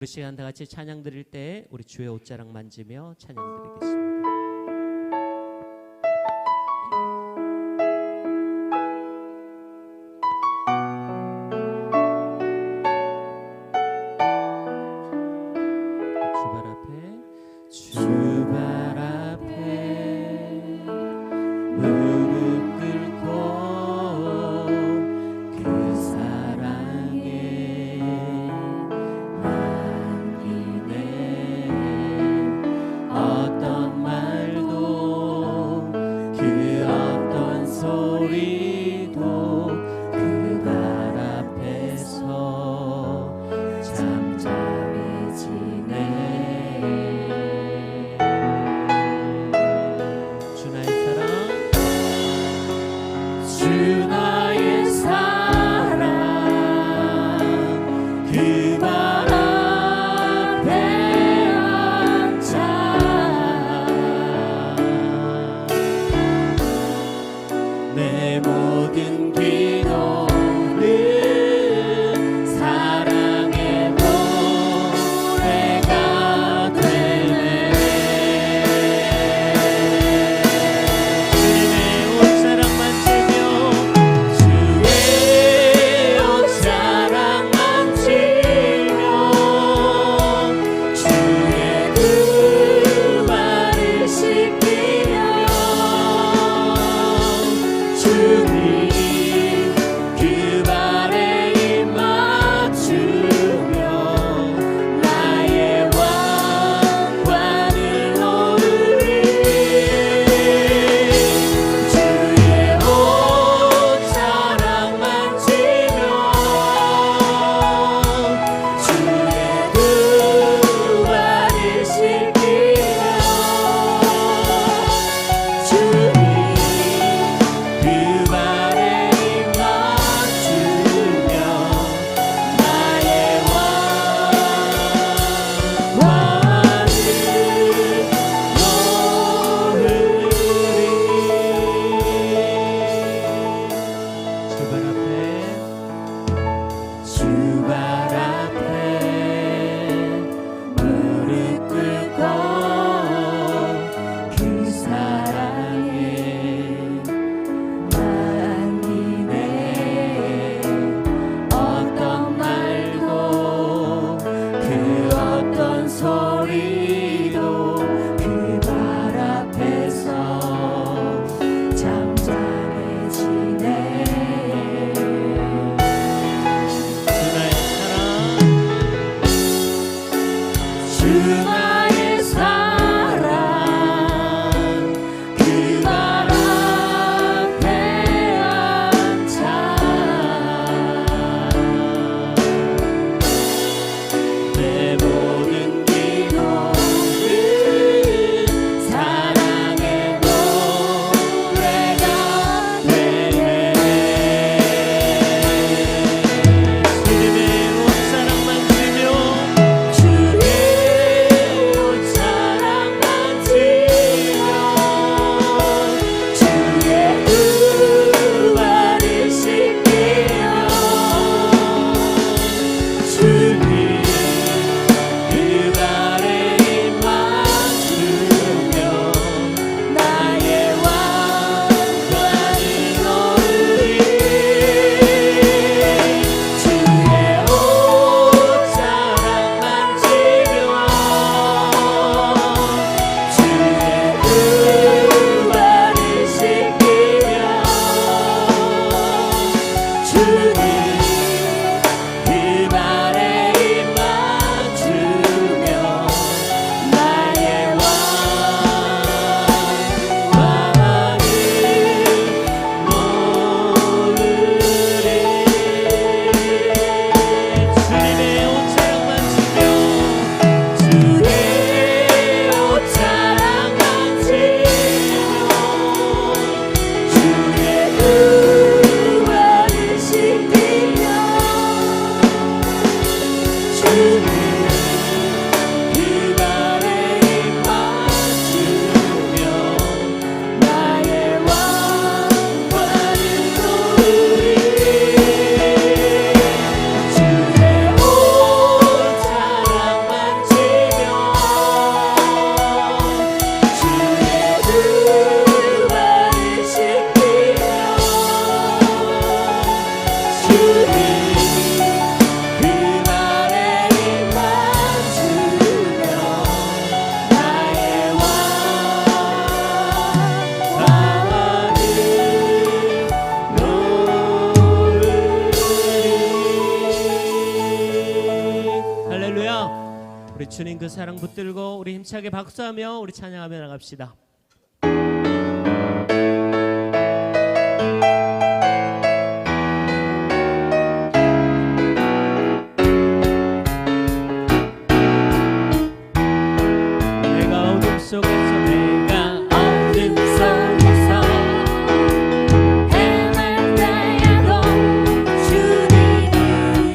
우리 시간 다 같이 찬양 드릴 때 우리 주의 옷자락 만지며 찬양 드리겠습니다. 주발 앞에 무릎 꿇고 그 사랑에 안기네. 어떤 말도 그 어떤 소리도 그 발 앞에서 잠잠해지네. 내 모든 기도는 사랑의 노래가 되네. 주님의 옷자락 만지며 주의 옷자락 만지며 주의 그 발을 씻기며 주님 그 발에 입 맞추며 나의 왕관을 오르리. 주의 옷자락 만지며 주의 그 발을 씻기며 주님 그 발에 입 맞추며 나의 왕관을 오르리. 주발 앞에 무릎 꿇고 그 사랑에 안기네. 어떤 말도 그 어떤 소리도 그 발 앞에서 잠잠해지네. 주 나의 사랑 그 발 앞에 앉아 내 모든 기도는 사랑의 노래가 되네. 주님의 옷자락 만지며 주의 할렐루야. 우리 주님 그 사랑 붙들고 우리 힘차게 박수하며 우리 찬양하며 나갑시다. 내가 어둠 속에서 헤맬 때에도 주님이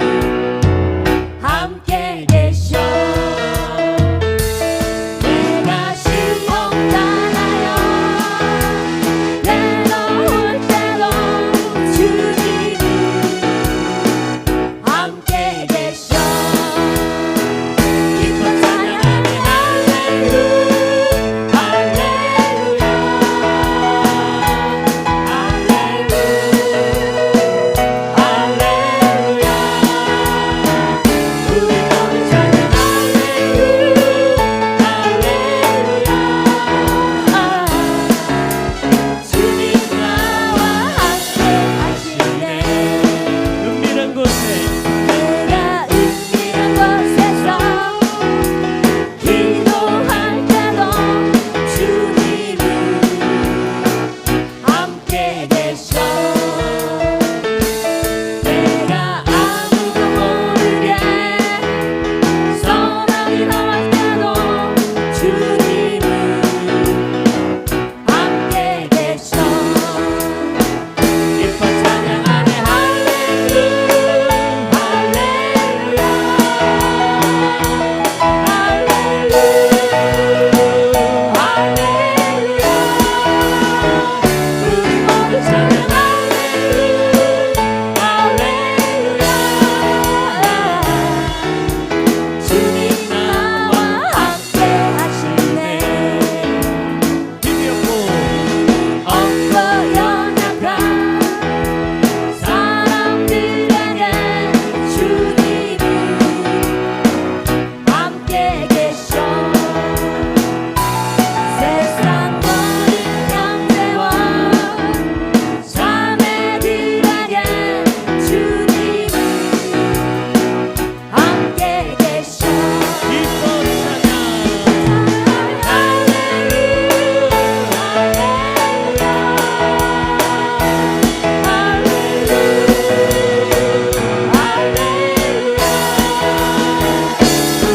함께 계셔. 내가 실패하여 외로울 때도 주님이 함께 계셔. 기뻐 찬양하며 할렐루야 할렐루야 할렐루야. 우리 모두 찬양 할렐루야. 주님 나와 함께 하시네. 은밀한 곳에 내가 은밀한 곳에서 기도할 때도 주님이 함께 계셔. 내가 아무도 모르게 선한 할 때도 주님이 함께 계셔. 기뻐 찬양하네 할렐루야 할렐루야 할렐루야. 우리 모두 찬양 할렐루야 할렐루야. 주님 나와 함께 하시네. 힘이 없고 없고 연약한 사람들에게 주님이 함께 계셔. 세상 모든 형제와 자매들에게 주님이 함께 계셔. 기뻐 찬양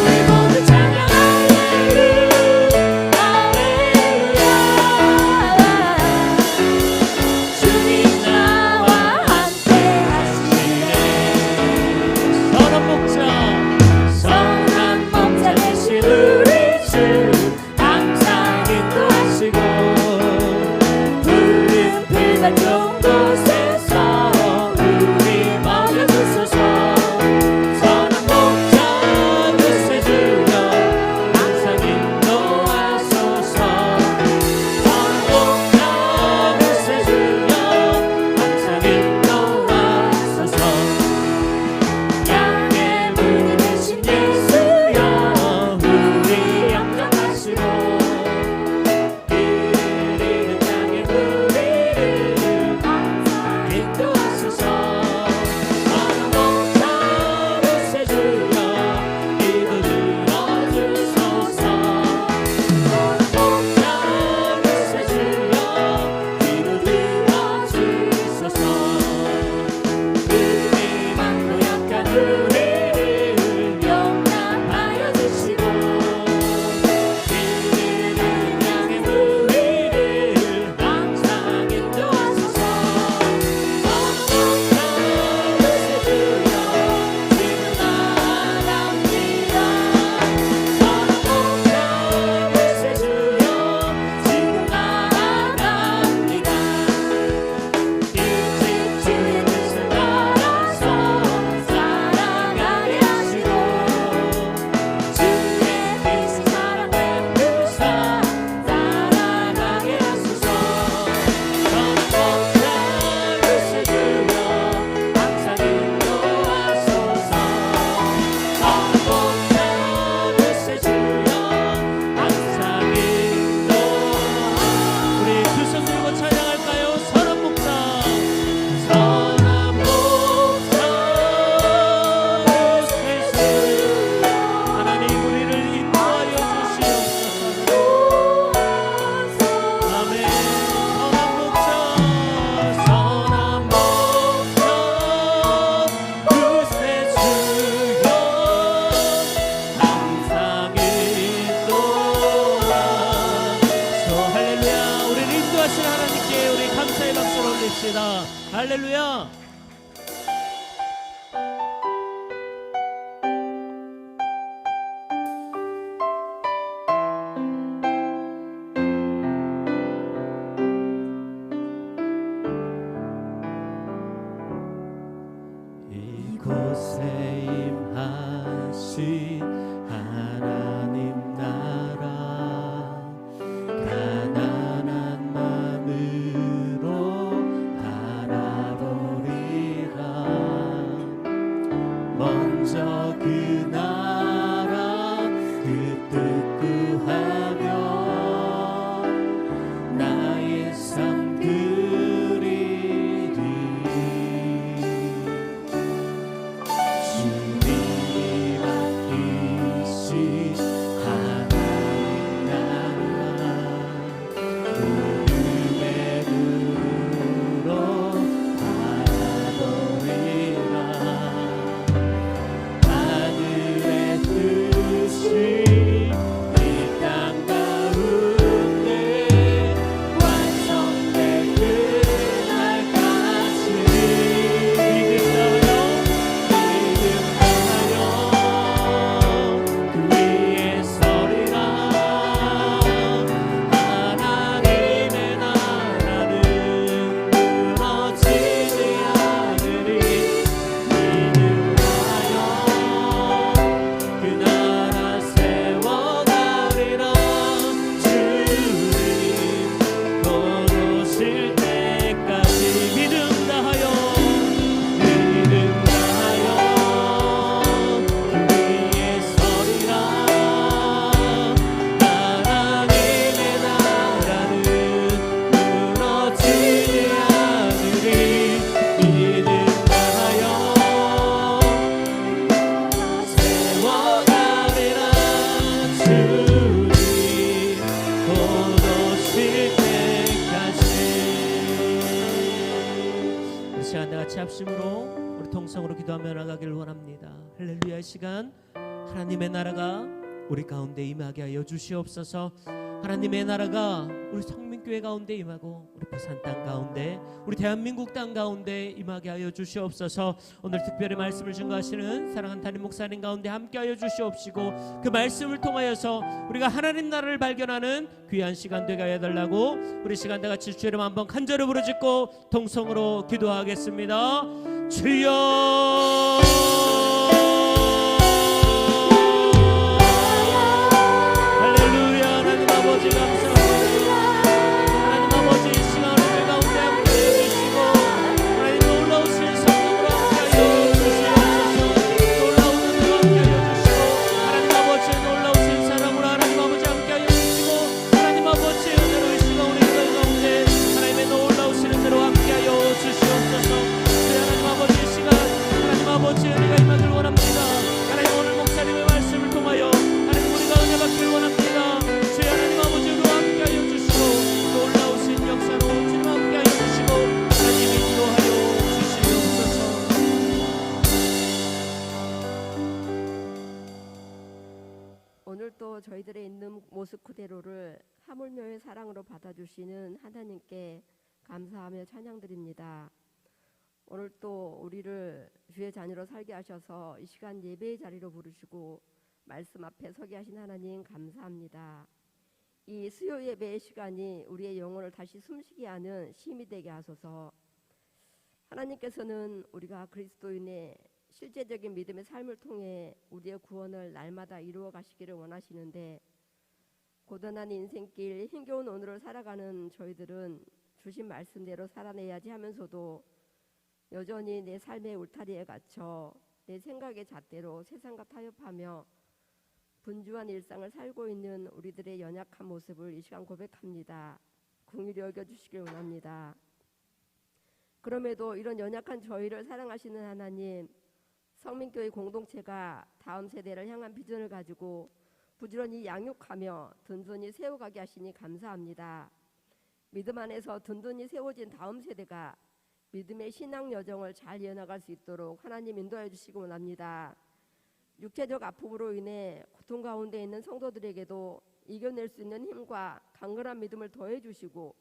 우리 모두 찬양 찬양합니다. 할렐루야. 이곳에 임하신 하나님 나라 가난한 마음으로 바라보리라. 먼저 그 나라 그 뜻 구하며 나의 삶 그리리. 주님이 맡기신 하나님 나라 구름의 눈으로 바라보리라. 하늘의 뜻이 이 땅 가운데 완성될 그날까지 믿음하여 그 위에 서리라. 하나님의 나라는 무너지지 않으리. 믿음하여 그 나라 세워가리라. 주님 곧 오실 때까지 믿음 다하여 그 위에 서리라. 하나님의 나라는 무너지지 않으리. 믿음 다하여 세워가리라. 주님 곧 오실 때까지. 이 시간 다 같이 합심으로 우리 통성으로 기도하며 나가기를 원합니다. 할렐루야. 이 시간 하나님의 나라가 우리 가운데 임하게 하여 주시옵소서. 하나님의 나라가 우리 성민교회 가운데 임하고 우리 부산 땅 가운데 우리 대한민국 땅 가운데 임하게 하여 주시옵소서. 오늘 특별히 말씀을 증거하시는 사랑하는 담임 목사님 가운데 함께하여 주시옵시고 그 말씀을 통하여서 우리가 하나님 나라를 발견하는 귀한 시간 되게 하여 달라고 우리 시간 다 같이 주의 이름 한번 간절히 부르짖고 통성으로 기도하겠습니다. 주여 할렐루야. 하나님 아버지 감사합니다. 하나님 아버지 이 시간 우리 가운데 함께해 주시고 하나님 놀라우신 성령으로 함께하여 주시옵소서. 놀라운 은혜로 함께하여 주시고 하나님 아버지 놀라우신 사랑으로 하나님 아버지 함께하여 주시고 하나님 아버지 은혜로 이 시간 우리 가운데 하나님의 놀라우신 은혜로 함께하여 주시옵소서. 하나님 아버지 이 시간 하나님 아버지 은혜가 임하길 원합니다. 하나님 오늘 목사님의 말씀을 통하여 하나님 우리가 은혜 받기를 원합니다. 주의 하나님 아버지 우리와 함께하여 주시고 놀라우신 역사로 주님 함께하여 주시고 하나님 인도하여 주시옵소서. 오늘 또 저희들의 있는 모습 그대로를 하물며의 사랑으로 받아주시는 하나님께 감사하며 찬양드립니다. 오늘 또 우리를 주의 자녀로 살게 하셔서 이 시간 예배의 자리로 부르시고 말씀 앞에 서게 하신 하나님 감사합니다. 이 수요 예배의 시간이 우리의 영혼을 다시 숨쉬게 하는 쉼이 되게 하소서. 하나님께서는 우리가 그리스도인의 실제적인 믿음의 삶을 통해 우리의 구원을 날마다 이루어 가시기를 원하시는데 고단한 인생길 힘겨운 오늘을 살아가는 저희들은 주신 말씀대로 살아내야지 하면서도 여전히 내 삶의 울타리에 갇혀 내 생각의 잣대로 세상과 타협하며 분주한 일상을 살고 있는 우리들의 연약한 모습을 이 시간 고백합니다. 긍휼히 여겨주시길 원합니다. 그럼에도 이런 연약한 저희를 사랑하시는 하나님, 성민교회 공동체가 다음 세대를 향한 비전을 가지고 부지런히 양육하며 든든히 세워가게 하시니 감사합니다. 믿음 안에서 든든히 세워진 다음 세대가 믿음의 신앙 여정을 잘 이어나갈 수 있도록 하나님 인도해 주시기 원합니다. 육체적 아픔으로 인해 고통 가운데 있는 성도들에게도 이겨낼 수 있는 힘과 강건한 믿음을 더해 주시고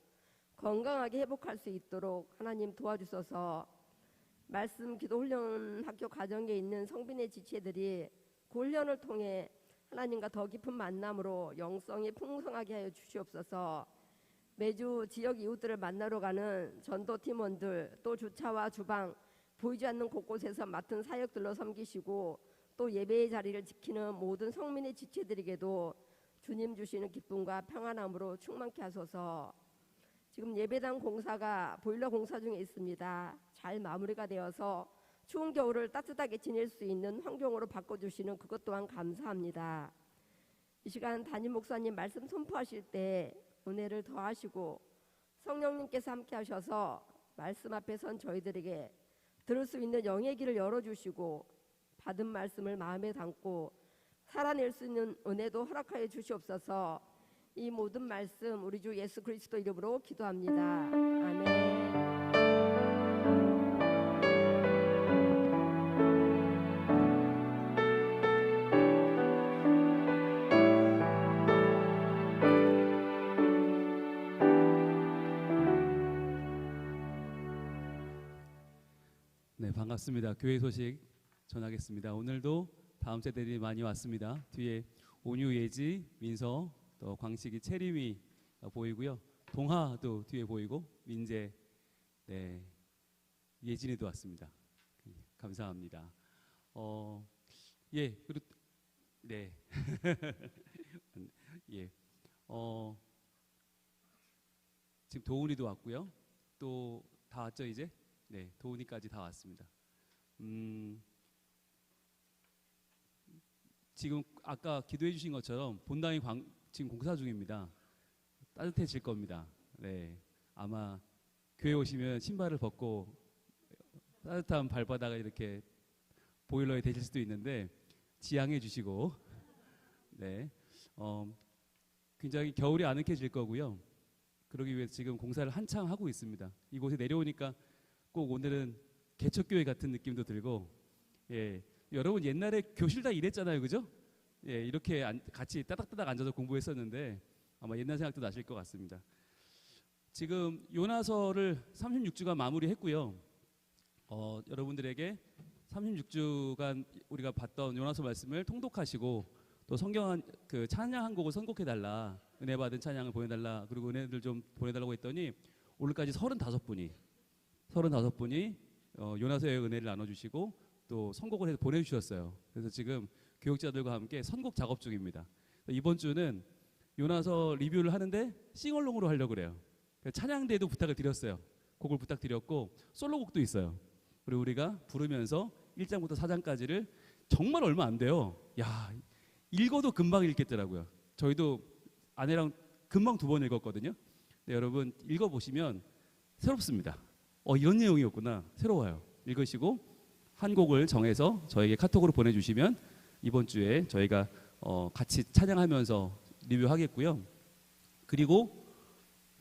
건강하게 회복할 수 있도록 하나님 도와주셔서 말씀 기도 훈련 학교 과정에 있는 성빈의 지체들이 그 훈련을 통해 하나님과 더 깊은 만남으로 영성이 풍성하게 하여 주시옵소서. 매주 지역 이웃들을 만나러 가는 전도 팀원들, 또 주차와 주방, 보이지 않는 곳곳에서 맡은 사역들로 섬기시고 또 예배의 자리를 지키는 모든 성민의 지체들에게도 주님 주시는 기쁨과 평안함으로 충만케 하소서. 지금 예배당 공사가 보일러 공사 중에 있습니다. 잘 마무리가 되어서 추운 겨울을 따뜻하게 지낼 수 있는 환경으로 바꿔주시는 그것 또한 감사합니다. 이 시간 담임 목사님 말씀 선포하실 때 은혜를 더하시고 성령님께서 함께 하셔서 말씀 앞에 선 저희들에게 들을 수 있는 영의 길을 열어주시고 받은 말씀을 마음에 담고 살아낼 수 있는 은혜도 허락하여 주시옵소서. 이 모든 말씀 우리 주 예수 그리스도 이름으로 기도합니다. 아멘. 네, 반갑습니다. 교회 소식 전하겠습니다. 오늘도 다음 세대들이 많이 왔습니다. 뒤에 온유, 예지, 민서, 또 광식이, 채림이 보이고요. 동하도 뒤에 보이고 민재, 네, 예진이도 왔습니다. 감사합니다. 그리고 네, 예, 지금 도훈이도 왔고요. 또 다 왔죠 이제? 네, 도훈이까지 다 왔습니다. 지금 아까 기도해 주신 것처럼 본당이 지금 공사 중입니다. 따뜻해질 겁니다. 네, 아마 교회 오시면 신발을 벗고 따뜻한 발바닥을 이렇게 보일러에 대실 수도 있는데 지양해 주시고, 네, 굉장히 겨울이 아늑해질 거고요. 그러기 위해서 지금 공사를 한창 하고 있습니다. 이곳에 내려오니까 꼭 오늘은 개척교회 같은 느낌도 들고, 예, 여러분 옛날에 교실 다 이랬잖아요, 그죠? 예, 이렇게 같이 따닥따닥 앉아서 공부했었는데 아마 옛날 생각도 나실 것 같습니다. 지금 요나서를 36주간 마무리했고요. 여러분들에게 36주간 우리가 봤던 요나서 말씀을 통독하시고 또 성경 그 찬양 한 곡을 선곡해달라, 은혜 받은 찬양을 보내달라, 그리고 은혜들 좀 보내달라고 했더니 오늘까지 35분이 요나서의 은혜를 나눠주시고 또 선곡을 해서 보내주셨어요. 그래서 지금 교육자들과 함께 선곡 작업 중입니다. 이번 주는 요나서 리뷰를 하는데 싱얼롱으로 하려고 그래요. 찬양대도 부탁을 드렸어요. 곡을 부탁드렸고 솔로곡도 있어요. 그리고 우리가 부르면서 1장부터 4장까지를 정말 얼마 안 돼요. 야, 읽어도 금방 읽겠더라고요. 저희도 아내랑 금방 2번 읽었거든요. 네, 여러분 읽어보시면 새롭습니다. 이런 내용이었구나. 새로워요. 읽으시고 한 곡을 정해서 저에게 카톡으로 보내주시면 이번 주에 저희가 같이 찬양하면서 리뷰하겠고요. 그리고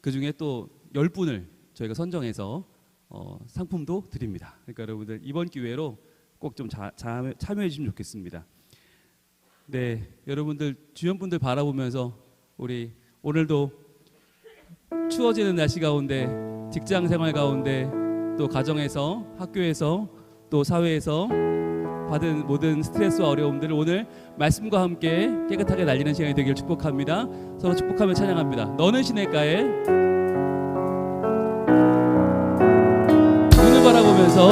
그 중에 또 10분을 저희가 선정해서 상품도 드립니다. 그러니까 여러분들 이번 기회로 꼭 좀 참여해 주시면 좋겠습니다. 네, 여러분들 주연분들 바라보면서 우리 오늘도 추워지는 날씨 가운데 직장 생활 가운데 또 가정에서 학교에서 또 사회에서 받은 모든 스트레스와 어려움들을 오늘 말씀과 함께 깨끗하게 날리는 시간이 되기를 축복합니다. 서로 축복하며 찬양합니다. 너는 시냇가에 눈을 바라보면서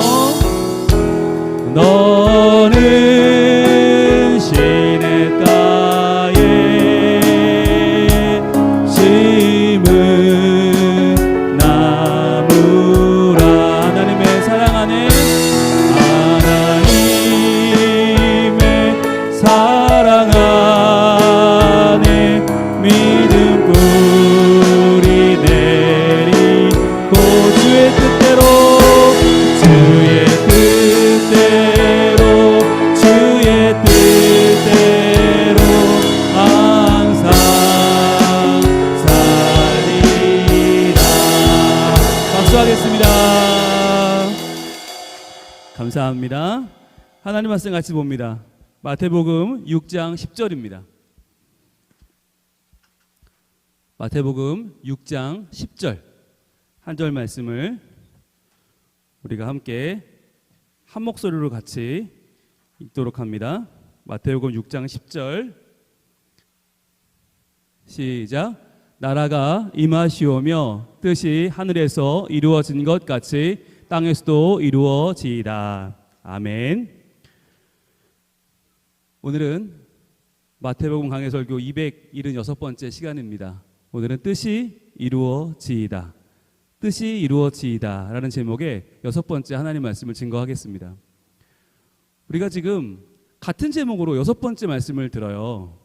너는 시냇가에 심은 나무라. 하나님의 사랑 안에 사랑 안에 믿음 뿌리 내리고 주의 뜻대로 항상 살리라. 박수하겠습니다. 감사합니다. 하나님 말씀 같이 봅니다. 마태복음 6장 10절입니다. 마태복음 6장 10절. 한 절 말씀을 우리가 함께 한 목소리로 같이 읽도록 합니다. 마태복음 6장 10절 시작. 나라가 임하시오며 뜻이 하늘에서 이루어진 것 같이 땅에서도 이루어지이다. 아멘. 오늘은 마태복음 강해설교 276번째 시간입니다. 오늘은 뜻이 이루어지이다. 뜻이 이루어지이다 라는 제목의 6번째 하나님 말씀을 증거하겠습니다. 우리가 지금 같은 제목으로 6번째 말씀을 들어요.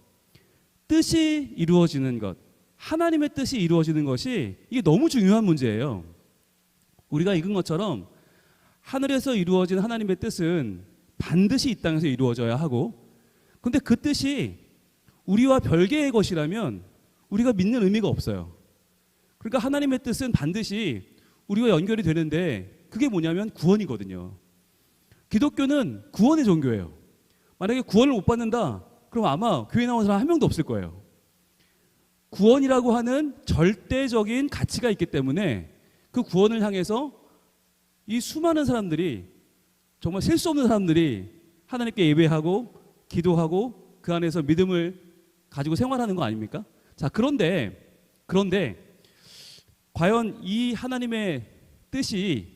뜻이 이루어지는 것, 하나님의 뜻이 이루어지는 것이 이게 너무 중요한 문제예요. 우리가 읽은 것처럼 하늘에서 이루어진 하나님의 뜻은 반드시 이 땅에서 이루어져야 하고, 근데 그 뜻이 우리와 별개의 것이라면 우리가 믿는 의미가 없어요. 그러니까 하나님의 뜻은 반드시 우리와 연결이 되는데 그게 뭐냐면 구원이거든요. 기독교는 구원의 종교예요. 만약에 구원을 못 받는다, 그럼 아마 교회 나온 사람 한 명도 없을 거예요. 구원이라고 하는 절대적인 가치가 있기 때문에 그 구원을 향해서 이 수많은 사람들이, 정말 셀 수 없는 사람들이 하나님께 예배하고 기도하고 그 안에서 믿음을 가지고 생활하는 거 아닙니까? 자, 그런데 과연 이 하나님의 뜻이,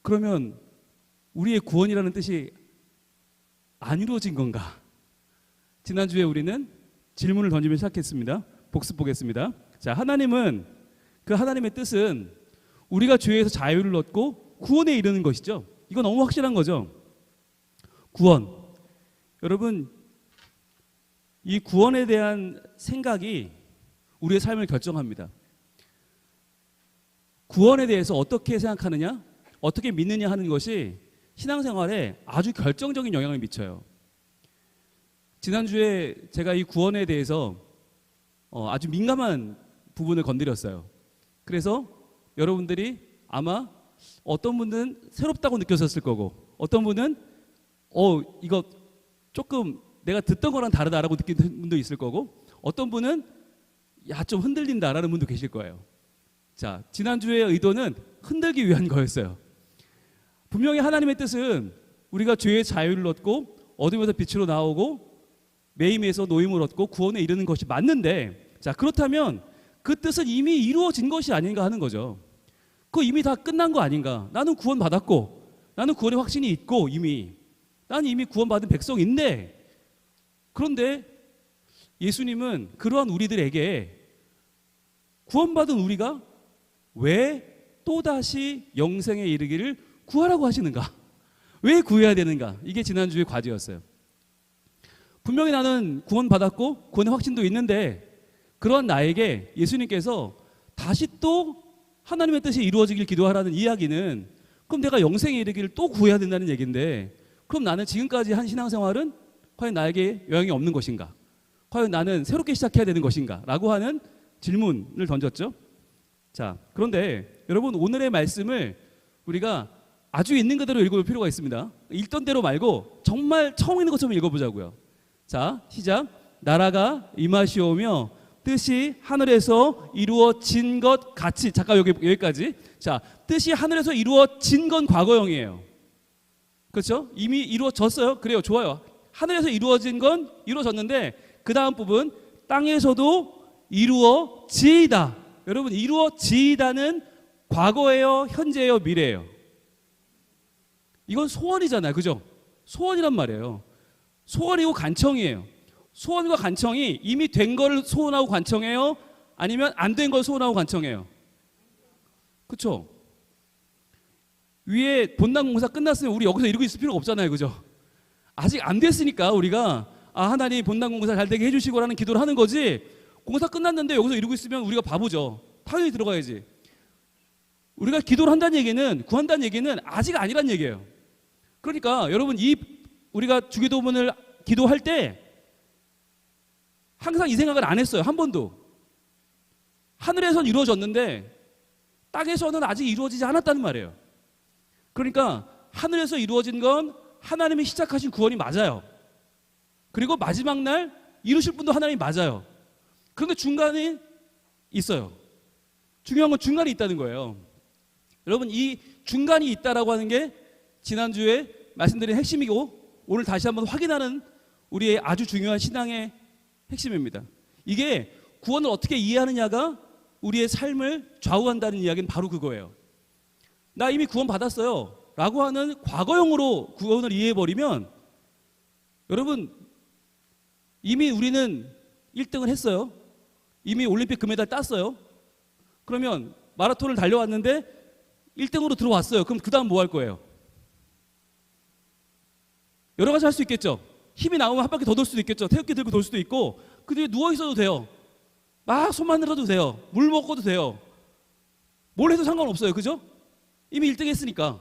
그러면 우리의 구원이라는 뜻이 안 이루어진 건가? 지난주에 우리는 질문을 던지며 시작했습니다. 복습 보겠습니다. 자, 하나님은, 그 하나님의 뜻은 우리가 죄에서 자유를 얻고 구원에 이르는 것이죠. 이건 너무 확실한 거죠. 구원. 여러분, 이 구원에 대한 생각이 우리의 삶을 결정합니다. 구원에 대해서 어떻게 생각하느냐, 어떻게 믿느냐 하는 것이 신앙생활에 아주 결정적인 영향을 미쳐요. 지난주에 제가 이 구원에 대해서 아주 민감한 부분을 건드렸어요. 그래서 여러분들이 아마 어떤 분은 새롭다고 느꼈었을 거고, 어떤 분은 이거 조금 내가 듣던 거랑 다르다라고 느끼는 분도 있을 거고, 어떤 분은 야, 좀 흔들린다라는 분도 계실 거예요. 자, 지난주의 의도는 흔들기 위한 거였어요. 분명히 하나님의 뜻은 우리가 죄의 자유를 얻고 어둠에서 빛으로 나오고 매임에서 노임을 얻고 구원에 이르는 것이 맞는데, 자, 그렇다면 그 뜻은 이미 이루어진 것이 아닌가 하는 거죠. 그거 이미 다 끝난 거 아닌가? 나는 구원 받았고, 나는 구원의 확신이 있고, 나는 이미 구원받은 백성인데, 그런데 예수님은 그러한 우리들에게 구원받은 우리가 왜 또다시 영생에 이르기를 구하라고 하시는가? 왜 구해야 되는가? 이게 지난주의 과제였어요. 분명히 나는 구원받았고 구원의 확신도 있는데, 그러한 나에게 예수님께서 다시 또 하나님의 뜻이 이루어지길 기도하라는 이야기는, 그럼 내가 영생에 이르기를 또 구해야 된다는 얘기인데, 그럼 나는 지금까지 한 신앙생활은 과연 나에게 영향이 없는 것인가? 과연 나는 새롭게 시작해야 되는 것인가? 라고 하는 질문을 던졌죠. 자, 그런데 여러분, 오늘의 말씀을 우리가 아주 있는 그대로 읽을 필요가 있습니다. 읽던 대로 말고 정말 처음 있는 것처럼 읽어보자고요. 자, 시작. 나라가 임하시오며 뜻이 하늘에서 이루어진 것 같이. 잠깐 여기까지. 자, 뜻이 하늘에서 이루어진 건 과거형이에요. 그렇죠? 이미 이루어졌어요. 그래요, 좋아요. 하늘에서 이루어진 건 이루어졌는데, 그 다음 부분 땅에서도 이루어지이다. 여러분, 이루어지이다는 과거예요, 현재예요, 미래예요? 이건 소원이잖아요, 그죠? 소원이란 말이에요. 소원이고 간청이에요. 소원과 간청이 이미 된 걸 소원하고 간청해요? 아니면 안 된 걸 소원하고 간청해요? 그렇죠? 위에 본당 공사 끝났으면 우리 여기서 이러고 있을 필요가 없잖아요, 그죠? 아직 안 됐으니까 우리가 하나님 본당 공사 잘 되게 해주시고라는 기도를 하는 거지, 공사 끝났는데 여기서 이러고 있으면 우리가 바보죠. 당연히 들어가야지. 우리가 기도를 한다는 얘기는, 구한다는 얘기는 아직 아니란 얘기예요. 그러니까 여러분, 우리가 주기도문을 기도할 때 항상 이 생각을 안 했어요. 한 번도. 하늘에선 이루어졌는데 땅에서는 아직 이루어지지 않았다는 말이에요. 그러니까 하늘에서 이루어진 건 하나님이 시작하신 구원이 맞아요. 그리고 마지막 날 이루실 분도 하나님이 맞아요. 그런데 중간에 있어요. 중요한 건 중간이 있다는 거예요. 여러분, 이 중간이 있다라고 하는 게 지난주에 말씀드린 핵심이고 오늘 다시 한번 확인하는 우리의 아주 중요한 신앙의 핵심입니다. 이게 구원을 어떻게 이해하느냐가 우리의 삶을 좌우한다는 이야기는 바로 그거예요. 나 이미 구원 받았어요 라고 하는 과거형으로 구원을 이해해버리면 여러분, 이미 우리는 1등을 했어요. 이미 올림픽 금메달 땄어요. 그러면 마라톤을 달려왔는데 1등으로 들어왔어요. 그럼 그 다음 뭐 할 거예요? 여러 가지 할 수 있겠죠. 힘이 나오면 한 바퀴 더 돌 수도 있겠죠. 태극기 들고 돌 수도 있고, 그 뒤에 누워 있어도 돼요. 막 손만 들어도 돼요. 물 먹어도 돼요. 뭘 해도 상관없어요. 그죠? 이미 1등 했으니까.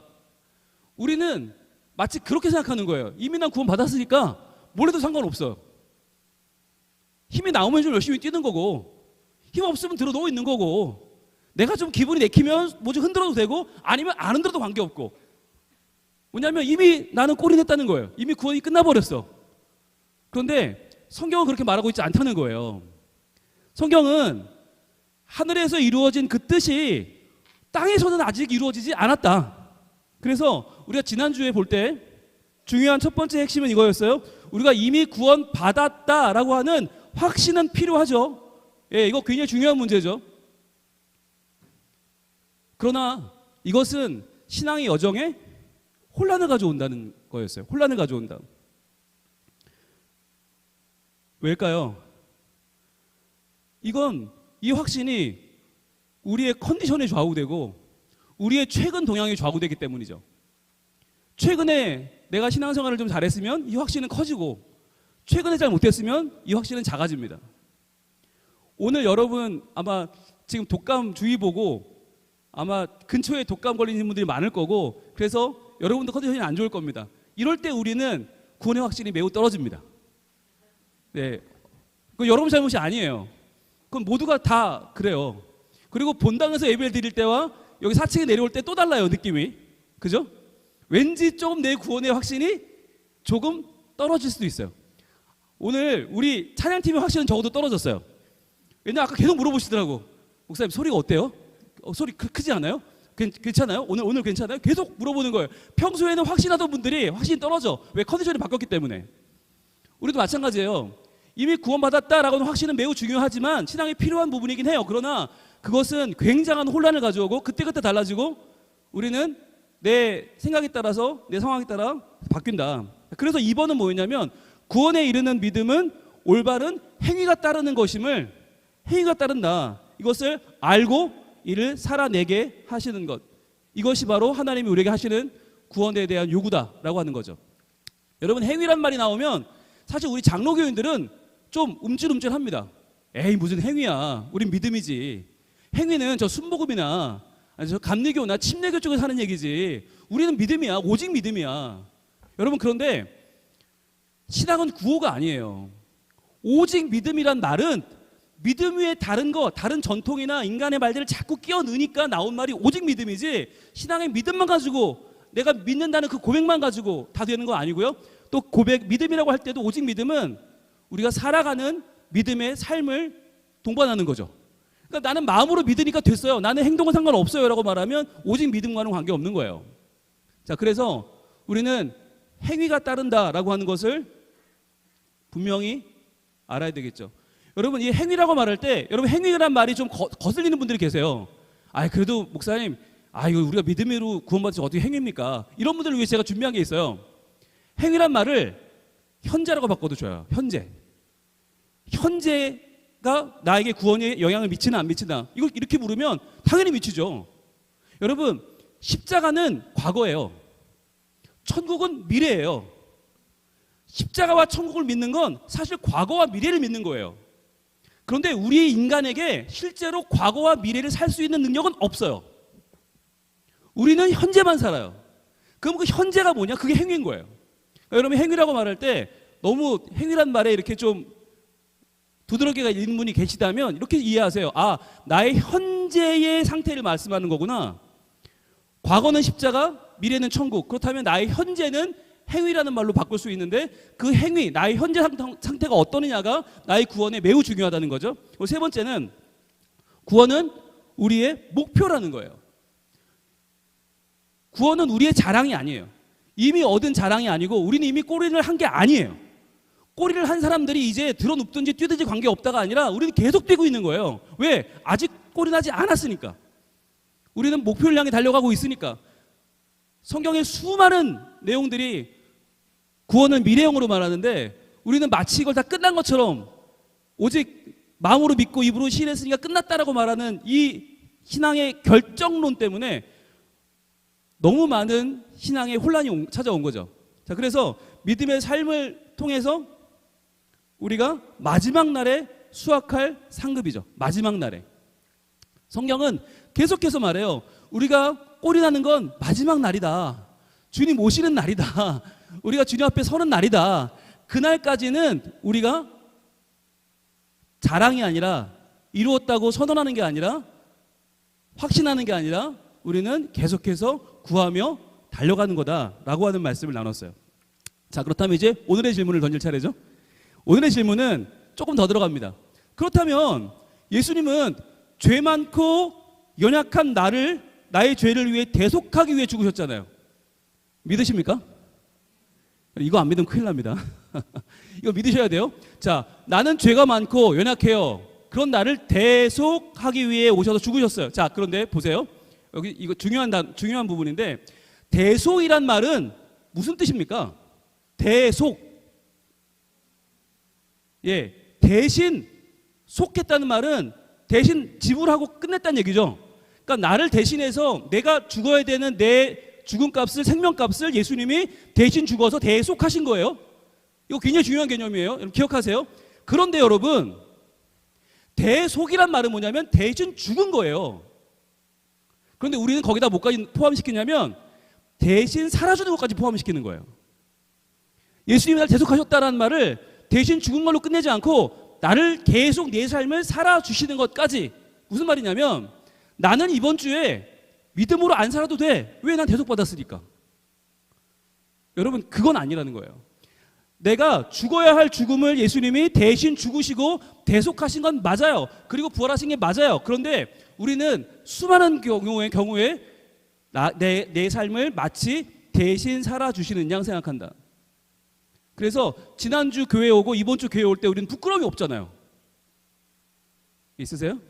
우리는 마치 그렇게 생각하는 거예요. 이미 난 구원 받았으니까 뭘 해도 상관없어요. 힘이 나오면 좀 열심히 뛰는 거고, 힘 없으면 들어 누워 있는 거고, 내가 좀 기분이 내키면 뭐 좀 흔들어도 되고, 아니면 안 흔들어도 관계없고. 뭐냐면 이미 나는 꼴이 냈다는 거예요. 이미 구원이 끝나버렸어. 그런데 성경은 그렇게 말하고 있지 않다는 거예요. 성경은 하늘에서 이루어진 그 뜻이 땅에서는 아직 이루어지지 않았다. 그래서 우리가 지난주에 볼 때 중요한 첫 번째 핵심은 이거였어요. 우리가 이미 구원 받았다라고 하는 확신은 필요하죠. 예, 이거 굉장히 중요한 문제죠. 그러나 이것은 신앙의 여정에 혼란을 가져온다는 거였어요. 혼란을 가져온다. 왜일까요? 이 확신이 우리의 컨디션에 좌우되고 우리의 최근 동향에 좌우되기 때문이죠. 최근에 내가 신앙생활을 좀 잘했으면 이 확신은 커지고, 최근에 잘 못했으면 이 확신은 작아집니다. 오늘 여러분 아마 지금 독감주의보고 아마 근처에 독감 걸리는 분들이 많을 거고, 그래서 여러분도 컨디션이 안 좋을 겁니다. 이럴 때 우리는 구원의 확신이 매우 떨어집니다. 네, 그 여러분 잘못이 아니에요. 그건 모두가 다 그래요. 그리고 본당에서 예배를 드릴 때와 여기 4층에 내려올 때 또 달라요, 느낌이. 그죠? 왠지 조금 내 구원의 확신이 조금 떨어질 수도 있어요. 오늘 우리 찬양팀의 확신은 적어도 떨어졌어요. 왜냐면 아까 계속 물어보시더라고. 목사님 소리가 어때요? 소리 크지 않아요? 괜찮아요? 오늘 괜찮아요? 계속 물어보는 거예요. 평소에는 확신하던 분들이 확신이 떨어져. 왜? 컨디션이 바뀌었기 때문에. 우리도 마찬가지예요. 이미 구원받았다라고 하는 확신은 매우 중요하지만 신앙이 필요한 부분이긴 해요. 그러나 그것은 굉장한 혼란을 가져오고 그때그때 달라지고 우리는 내 생각에 따라서 내 상황에 따라 바뀐다. 그래서 2번은 뭐였냐면 구원에 이르는 믿음은 올바른 행위가 따르는 것임을, 행위가 따른다. 이것을 알고 이를 살아내게 하시는 것. 이것이 바로 하나님이 우리에게 하시는 구원에 대한 요구다라고 하는 거죠. 여러분, 행위란 말이 나오면 사실 우리 장로교인들은 좀 움찔움찔합니다. 에이, 무슨 행위야. 우린 믿음이지. 행위는 저 순복음이나 아니 저 감리교나 침례교 쪽에서 하는 얘기지. 우리는 믿음이야. 오직 믿음이야. 여러분, 그런데 신앙은 구호가 아니에요. 오직 믿음이란 말은 믿음 위에 다른 거, 다른 전통이나 인간의 말들을 자꾸 끼워 넣으니까 나온 말이 오직 믿음이지, 신앙의 믿음만 가지고 내가 믿는다는 그 고백만 가지고 다 되는 거 아니고요. 또 고백, 믿음이라고 할 때도 오직 믿음은 우리가 살아가는 믿음의 삶을 동반하는 거죠. 그러니까 나는 마음으로 믿으니까 됐어요. 나는 행동은 상관없어요 라고 말하면 오직 믿음과는 관계없는 거예요. 자, 그래서 우리는 행위가 따른다라고 하는 것을 분명히 알아야 되겠죠. 여러분, 이 행위라고 말할 때 여러분 행위란 말이 좀 거슬리는 분들이 계세요. 아, 그래도 목사님, 이거 우리가 믿음으로 구원받지 어떻게 행위입니까? 이런 분들을 위해 제가 준비한 게 있어요. 행위란 말을 현재라고 바꿔도 좋아요. 현재가 나에게 구원에 영향을 미치나 안 미치나, 이걸 이렇게 물으면 당연히 미치죠. 여러분, 십자가는 과거예요. 천국은 미래예요. 십자가와 천국을 믿는 건 사실 과거와 미래를 믿는 거예요. 그런데 우리 인간에게 실제로 과거와 미래를 살 수 있는 능력은 없어요. 우리는 현재만 살아요. 그럼 그 현재가 뭐냐? 그게 행위인 거예요. 그러니까 여러분, 행위라고 말할 때 너무 행위란 말에 이렇게 좀 두드러기가 있는 분이 계시다면 이렇게 이해하세요. 아, 나의 현재의 상태를 말씀하는 거구나. 과거는 십자가, 미래는 천국. 그렇다면 나의 현재는 행위라는 말로 바꿀 수 있는데, 그 행위, 나의 현재 상태가 어떠느냐가 나의 구원에 매우 중요하다는 거죠. 그리고 세 번째는 구원은 우리의 목표라는 거예요. 구원은 우리의 자랑이 아니에요. 이미 얻은 자랑이 아니고 우리는 이미 꼬리를 한 게 아니에요. 꼬리를 한 사람들이 이제 들어눕든지 뛰든지 관계없다가 아니라 우리는 계속 뛰고 있는 거예요. 왜? 아직 꼬리 나지 않았으니까. 우리는 목표를 향해 달려가고 있으니까. 성경의 수많은 내용들이 구원을 미래형으로 말하는데 우리는 마치 이걸 다 끝난 것처럼 오직 마음으로 믿고 입으로 시인했으니까 끝났다라고 말하는 이 신앙의 결정론 때문에 너무 많은 신앙의 혼란이 찾아온 거죠. 자, 그래서 믿음의 삶을 통해서 우리가 마지막 날에 수확할 상급이죠. 마지막 날에. 성경은 계속해서 말해요. 우리가 꼴이 나는 건 마지막 날이다. 주님 오시는 날이다. 우리가 주님 앞에 서는 날이다. 그날까지는 우리가 자랑이 아니라 이루었다고 선언하는 게 아니라 확신하는 게 아니라 우리는 계속해서 구하며 달려가는 거다라고 하는 말씀을 나눴어요. 자, 그렇다면 이제 오늘의 질문을 던질 차례죠. 오늘의 질문은 조금 더 들어갑니다. 그렇다면 예수님은 죄 많고 연약한 나의 죄를 위해 대속하기 위해 죽으셨잖아요. 믿으십니까? 이거 안 믿으면 큰일 납니다. 이거 믿으셔야 돼요. 자, 나는 죄가 많고 연약해요. 그런 나를 대속하기 위해 오셔서 죽으셨어요. 자, 그런데 보세요. 여기 이거 중요한 부분인데 대속이란 말은 무슨 뜻입니까? 대속. 예, 대신 속했다는 말은 대신 지불하고 끝냈다는 얘기죠. 그러니까 나를 대신해서 내가 죽어야 되는 내 죽음값을 생명값을 예수님이 대신 죽어서 대속하신 거예요. 이거 굉장히 중요한 개념이에요. 여러분 기억하세요. 그런데 여러분 대속이란 말은 뭐냐면 대신 죽은 거예요. 그런데 우리는 거기다 뭐까지 포함시키냐면 대신 살아주는 것까지 포함시키는 거예요. 예수님이 날 대속하셨다는 말을 대신 죽은 걸로 끝내지 않고 나를 계속 내 삶을 살아주시는 것까지. 무슨 말이냐면 나는 이번 주에 믿음으로 안 살아도 돼. 왜? 난 대속받았으니까. 여러분 그건 아니라는 거예요. 내가 죽어야 할 죽음을 예수님이 대신 죽으시고 대속하신 건 맞아요. 그리고 부활하신 게 맞아요. 그런데 우리는 수많은 경우에 내 삶을 마치 대신 살아주시는 양 생각한다. 그래서 지난주 교회 오고 이번 주 교회 올 때 우리는 부끄러움이 없잖아요. 있으세요?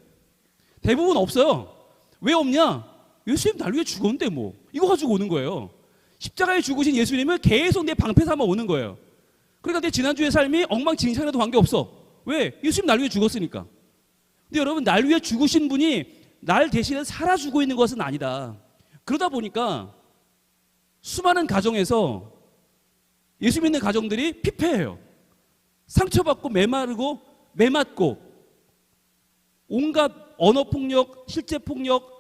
대부분 없어요. 왜 없냐? 예수님 날 위해 죽었는데 뭐 이거 가지고 오는 거예요. 십자가에 죽으신 예수님을 계속 내 방패 삼아 오는 거예요. 그러니까 내 지난주의 삶이 엉망진창이라도 관계없어. 왜? 예수님 날 위해 죽었으니까. 근데 여러분 날 위해 죽으신 분이 날 대신에 살아주고 있는 것은 아니다. 그러다 보니까 수많은 가정에서 예수 믿는 가정들이 피폐해요. 상처받고 메마르고 매맞고 온갖 언어폭력, 실제폭력,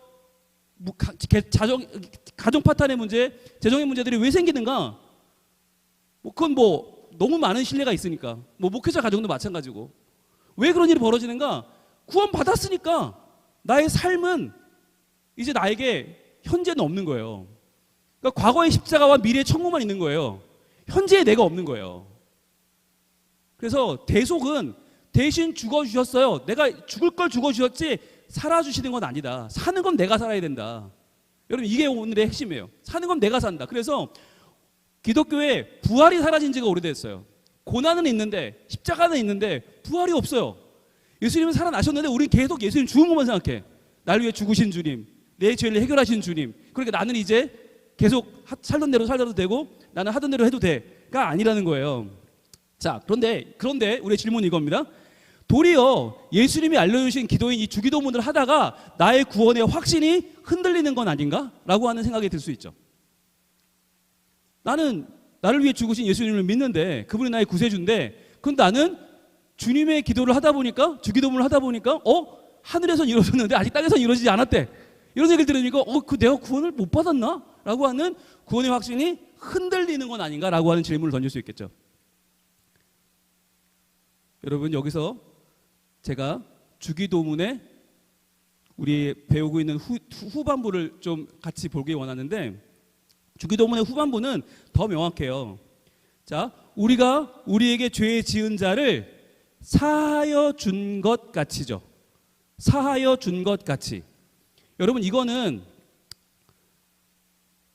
가정 파탄의 문제, 재정의 문제들이 왜 생기는가? 그건 너무 많은 신뢰가 있으니까. 목회자 가정도 마찬가지고. 왜 그런 일이 벌어지는가? 구원 받았으니까 나의 삶은 이제 나에게 현재는 없는 거예요. 그러니까 과거의 십자가와 미래의 천국만 있는 거예요. 현재의 내가 없는 거예요. 그래서 대속은 대신 죽어주셨어요. 내가 죽을 걸 죽어주셨지 살아주시는 건 아니다. 사는 건 내가 살아야 된다. 여러분 이게 오늘의 핵심이에요. 사는 건 내가 산다. 그래서 기독교에 부활이 사라진 지가 오래됐어요. 고난은 있는데 십자가는 있는데 부활이 없어요. 예수님은 살아나셨는데 우리는 계속 예수님 죽은 것만 생각해. 날 위해 죽으신 주님, 내 죄를 해결하신 주님. 그러니까 나는 이제 계속 살던 대로 살아도 되고 나는 하던 대로 해도 돼가 아니라는 거예요. 자, 그런데 우리의 질문은 이겁니다. 도리어 예수님이 알려주신 기도인 이 주기도문을 하다가 나의 구원의 확신이 흔들리는 건 아닌가? 라고 하는 생각이 들 수 있죠. 나는 나를 위해 죽으신 예수님을 믿는데 그분이 나의 구세주인데 그런데 나는 주님의 기도를 하다 보니까 주기도문을 하다 보니까 하늘에선 이루어졌는데 아직 땅에선 이루어지지 않았대. 이런 얘기를 들으니까 내가 구원을 못 받았나? 라고 하는 구원의 확신이 흔들리는 건 아닌가? 라고 하는 질문을 던질 수 있겠죠. 여러분 여기서 제가 주기도문에 우리 배우고 있는 후반부를 좀 같이 보기 원하는데 주기도문의 후반부는 더 명확해요. 자, 우리가 우리에게 죄 지은 자를 사하여 준 것 같이죠. 사하여 준 것 같이. 여러분 이거는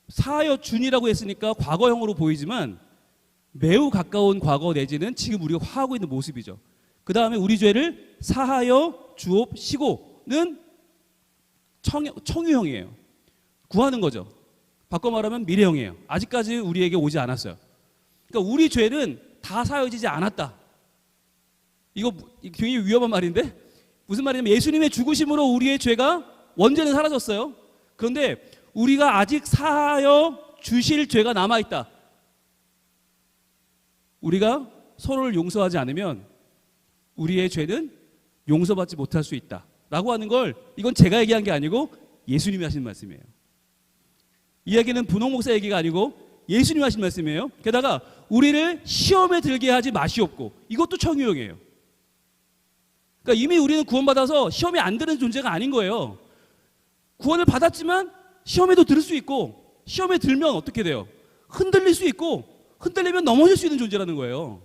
사하여 준이라고 했으니까 과거형으로 보이지만 매우 가까운 과거 내지는 지금 우리가 화하고 있는 모습이죠. 그 다음에 우리 죄를 사하여 주옵시고는 청유형이에요. 구하는 거죠. 바꿔 말하면 미래형이에요. 아직까지 우리에게 오지 않았어요. 그러니까 우리 죄는 다 사여지지 않았다. 이거 굉장히 위험한 말인데 무슨 말이냐면 예수님의 죽으심으로 우리의 죄가 원죄는 사라졌어요. 그런데 우리가 아직 사하여 주실 죄가 남아있다. 우리가 서로를 용서하지 않으면 우리의 죄는 용서받지 못할 수 있다 라고 하는 걸, 이건 제가 얘기한 게 아니고 예수님이 하신 말씀이에요. 이 이야기는 분홍 목사 얘기가 아니고 예수님이 하신 말씀이에요. 게다가 우리를 시험에 들게 하지 마시옵고, 이것도 청유형이에요. 그러니까 이미 우리는 구원받아서 시험에 안 드는 존재가 아닌 거예요. 구원을 받았지만 시험에도 들 수 있고, 시험에 들면 어떻게 돼요? 흔들릴 수 있고, 흔들리면 넘어질 수 있는 존재라는 거예요.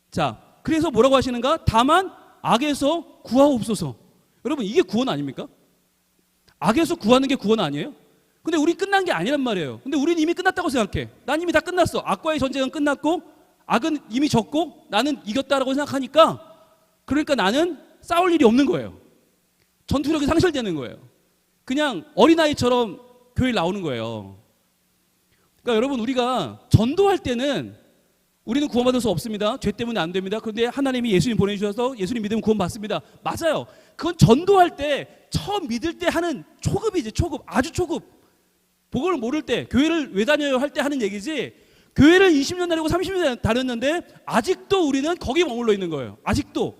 자, 그래서 뭐라고 하시는가? 다만 악에서 구하옵소서. 여러분 이게 구원 아닙니까? 악에서 구하는 게 구원 아니에요? 근데 우리 끝난 게 아니란 말이에요. 근데 우리는 이미 끝났다고 생각해. 난 이미 다 끝났어. 악과의 전쟁은 끝났고 악은 이미 졌고 나는 이겼다라고 생각하니까, 그러니까 나는 싸울 일이 없는 거예요. 전투력이 상실되는 거예요. 그냥 어린아이처럼 교회에 나오는 거예요. 그러니까 여러분 우리가 전도할 때는 우리는 구원받을 수 없습니다. 죄 때문에 안 됩니다. 그런데 하나님이 예수님 보내주셔서 예수님 믿으면 구원받습니다. 맞아요. 그건 전도할 때 처음 믿을 때 하는 초급이지, 초급. 아주 초급. 복음을 모를 때, 교회를 왜 다녀요 할 때 하는 얘기지, 교회를 20년 다니고 30년 다녔는데 아직도 우리는 거기 머물러 있는 거예요. 아직도.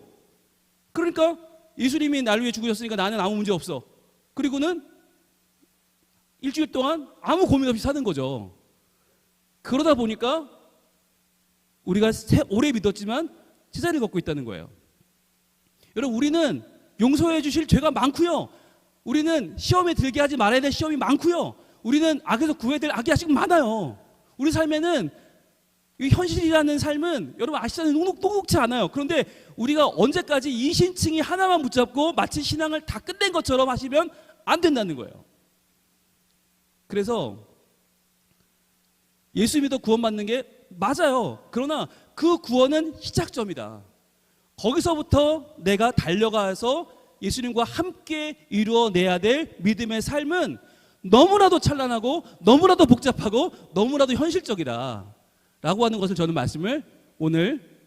그러니까 예수님이 나를 위해 죽으셨으니까 나는 아무 문제 없어. 그리고는 일주일 동안 아무 고민 없이 사는 거죠. 그러다 보니까 우리가 오래 믿었지만 제자리를 걷고 있다는 거예요. 여러분 우리는 용서해 주실 죄가 많고요. 우리는 시험에 들게 하지 말아야 될 시험이 많고요. 우리는 악에서 구해야 될 악이 아직 많아요. 우리 삶에는 이 현실이라는 삶은 여러분 아시잖아요. 녹록지 않아요. 그런데 우리가 언제까지 이 신층이 하나만 붙잡고 마치 신앙을 다 끝낸 것처럼 하시면 안 된다는 거예요. 그래서 예수 믿어 구원받는 게 맞아요. 그러나 그 구원은 시작점이다. 거기서부터 내가 달려가서 예수님과 함께 이루어내야 될 믿음의 삶은 너무나도 찬란하고 너무나도 복잡하고 너무나도 현실적이다 라고 하는 것을 저는 말씀을 오늘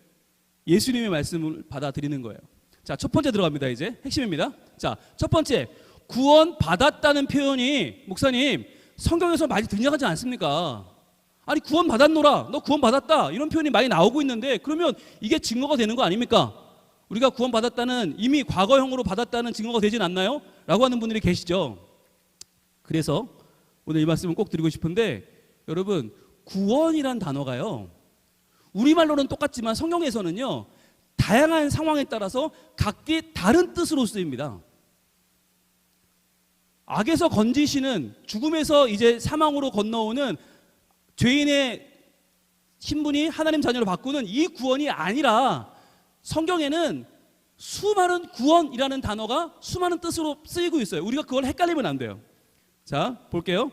예수님의 말씀을 받아들이는 거예요. 자, 첫 번째 들어갑니다. 이제 핵심입니다. 자, 첫 번째, 구원 받았다는 표현이 목사님 성경에서 많이 등장하지 않습니까? 아니 구원 받았노라, 너 구원 받았다, 이런 표현이 많이 나오고 있는데 그러면 이게 증거가 되는 거 아닙니까? 우리가 구원 받았다는, 이미 과거형으로 받았다는 증거가 되진 않나요? 라고 하는 분들이 계시죠. 그래서 오늘 이 말씀을 꼭 드리고 싶은데, 여러분 구원이란 단어가요, 우리말로는 똑같지만 성경에서는요 다양한 상황에 따라서 각기 다른 뜻으로 쓰입니다. 악에서 건지시는, 죽음에서 이제 사망으로 건너오는 죄인의 신분이 하나님 자녀로 바꾸는 이 구원이 아니라, 성경에는 수많은 구원이라는 단어가 수많은 뜻으로 쓰이고 있어요. 우리가 그걸 헷갈리면 안 돼요. 자, 볼게요.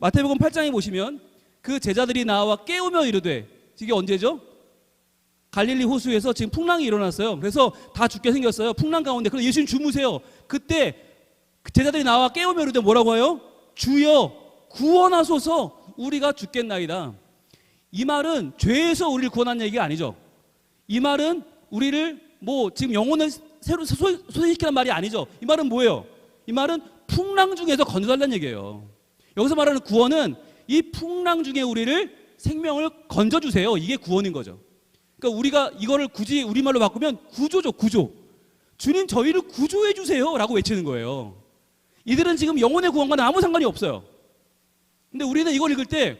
마태복음 8장에 보시면 그 제자들이 나와 깨우며 이르되, 이게 언제죠? 갈릴리 호수에서 지금 풍랑이 일어났어요. 그래서 다 죽게 생겼어요. 풍랑 가운데. 그래서 예수님 주무세요. 그때 제자들이 나와 깨우며 이르되 뭐라고 해요? 주여 구원하소서, 우리가 죽겠나이다. 이 말은 죄에서 우리를 구원하는 얘기가 아니죠. 이 말은 우리를 뭐 지금 영혼을 새로 소생시키는 말이 아니죠. 이 말은 뭐예요? 이 말은 풍랑 중에서 건져달라는 얘기예요. 여기서 말하는 구원은 이 풍랑 중에 우리를, 생명을 건져주세요. 이게 구원인 거죠. 그러니까 우리가 이거를 굳이 우리말로 바꾸면 구조죠. 구조. 주님 저희를 구조해 주세요 라고 외치는 거예요. 이들은 지금 영혼의 구원과는 아무 상관이 없어요. 근데 우리는 이걸 읽을 때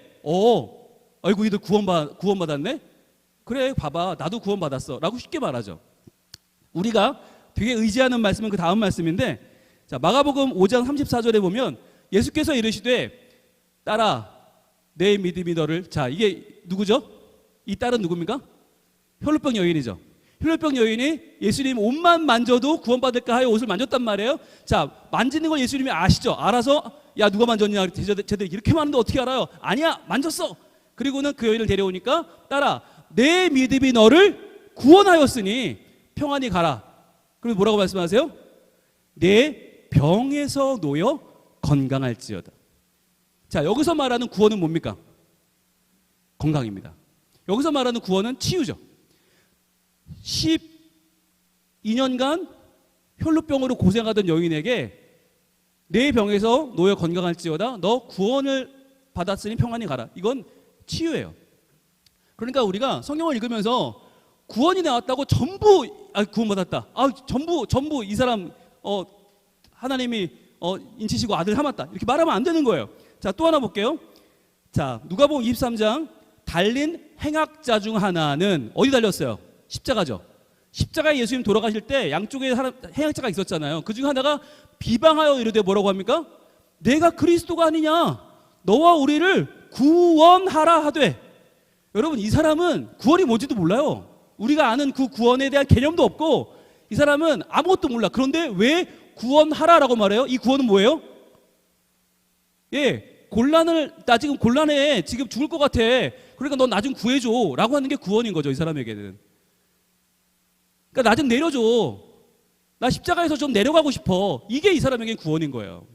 아이고 이들 구원받았네? 그래 봐봐 나도 구원받았어 라고 쉽게 말하죠. 우리가 되게 의지하는 말씀은 그 다음 말씀인데, 자, 마가복음 5장 34절에 보면 예수께서 이르시되 딸아 내 믿음이 너를, 자 이게 누구죠? 이 딸은 누굽니까? 혈루병 여인이죠. 혈루병 여인이 예수님 옷만 만져도 구원받을까 하여 옷을 만졌단 말이에요. 자, 만지는 걸 예수님이 아시죠? 알아서 야 누가 만졌냐? 쟤들 이렇게 많은데 어떻게 알아요? 아니야 만졌어. 그리고는 그 여인을 데려오니까 따라 내 믿음이 너를 구원하였으니 평안히 가라. 그리고 뭐라고 말씀하세요? 내 병에서 놓여 건강할지어다. 자, 여기서 말하는 구원은 뭡니까? 건강입니다. 여기서 말하는 구원은 치유죠. 12년간 혈루병으로 고생하던 여인에게 내 병에서 놓여 건강할지어다. 너 구원을 받았으니 평안히 가라. 이건 치유예요. 그러니까 우리가 성경을 읽으면서 구원이 나왔다고 전부 구원받았다. 전부 이 사람 하나님이 인치시고 아들 삼았다. 이렇게 말하면 안 되는 거예요. 자, 또 하나 볼게요. 자, 누가복음 23장 달린 행악자 중 하나는 어디 달렸어요? 십자가죠. 십자가에 예수님 돌아가실 때 양쪽에 행악자가 있었잖아요. 그 중 하나가 비방하여 이르되 뭐라고 합니까? 내가 그리스도가 아니냐? 너와 우리를 구원하라 하되. 여러분, 이 사람은 구원이 뭔지도 몰라요. 우리가 아는 그 구원에 대한 개념도 없고 이 사람은 아무것도 몰라. 그런데 왜 구원하라라고 말해요? 이 구원은 뭐예요? 예, 나 지금 곤란해. 지금 죽을 것 같아. 그러니까 너 나 좀 구해줘 라고 하는 게 구원인 거죠. 이 사람에게는. 그러니까 나 좀 내려줘. 나 십자가에서 좀 내려가고 싶어. 이게 이 사람에게 구원인 거예요.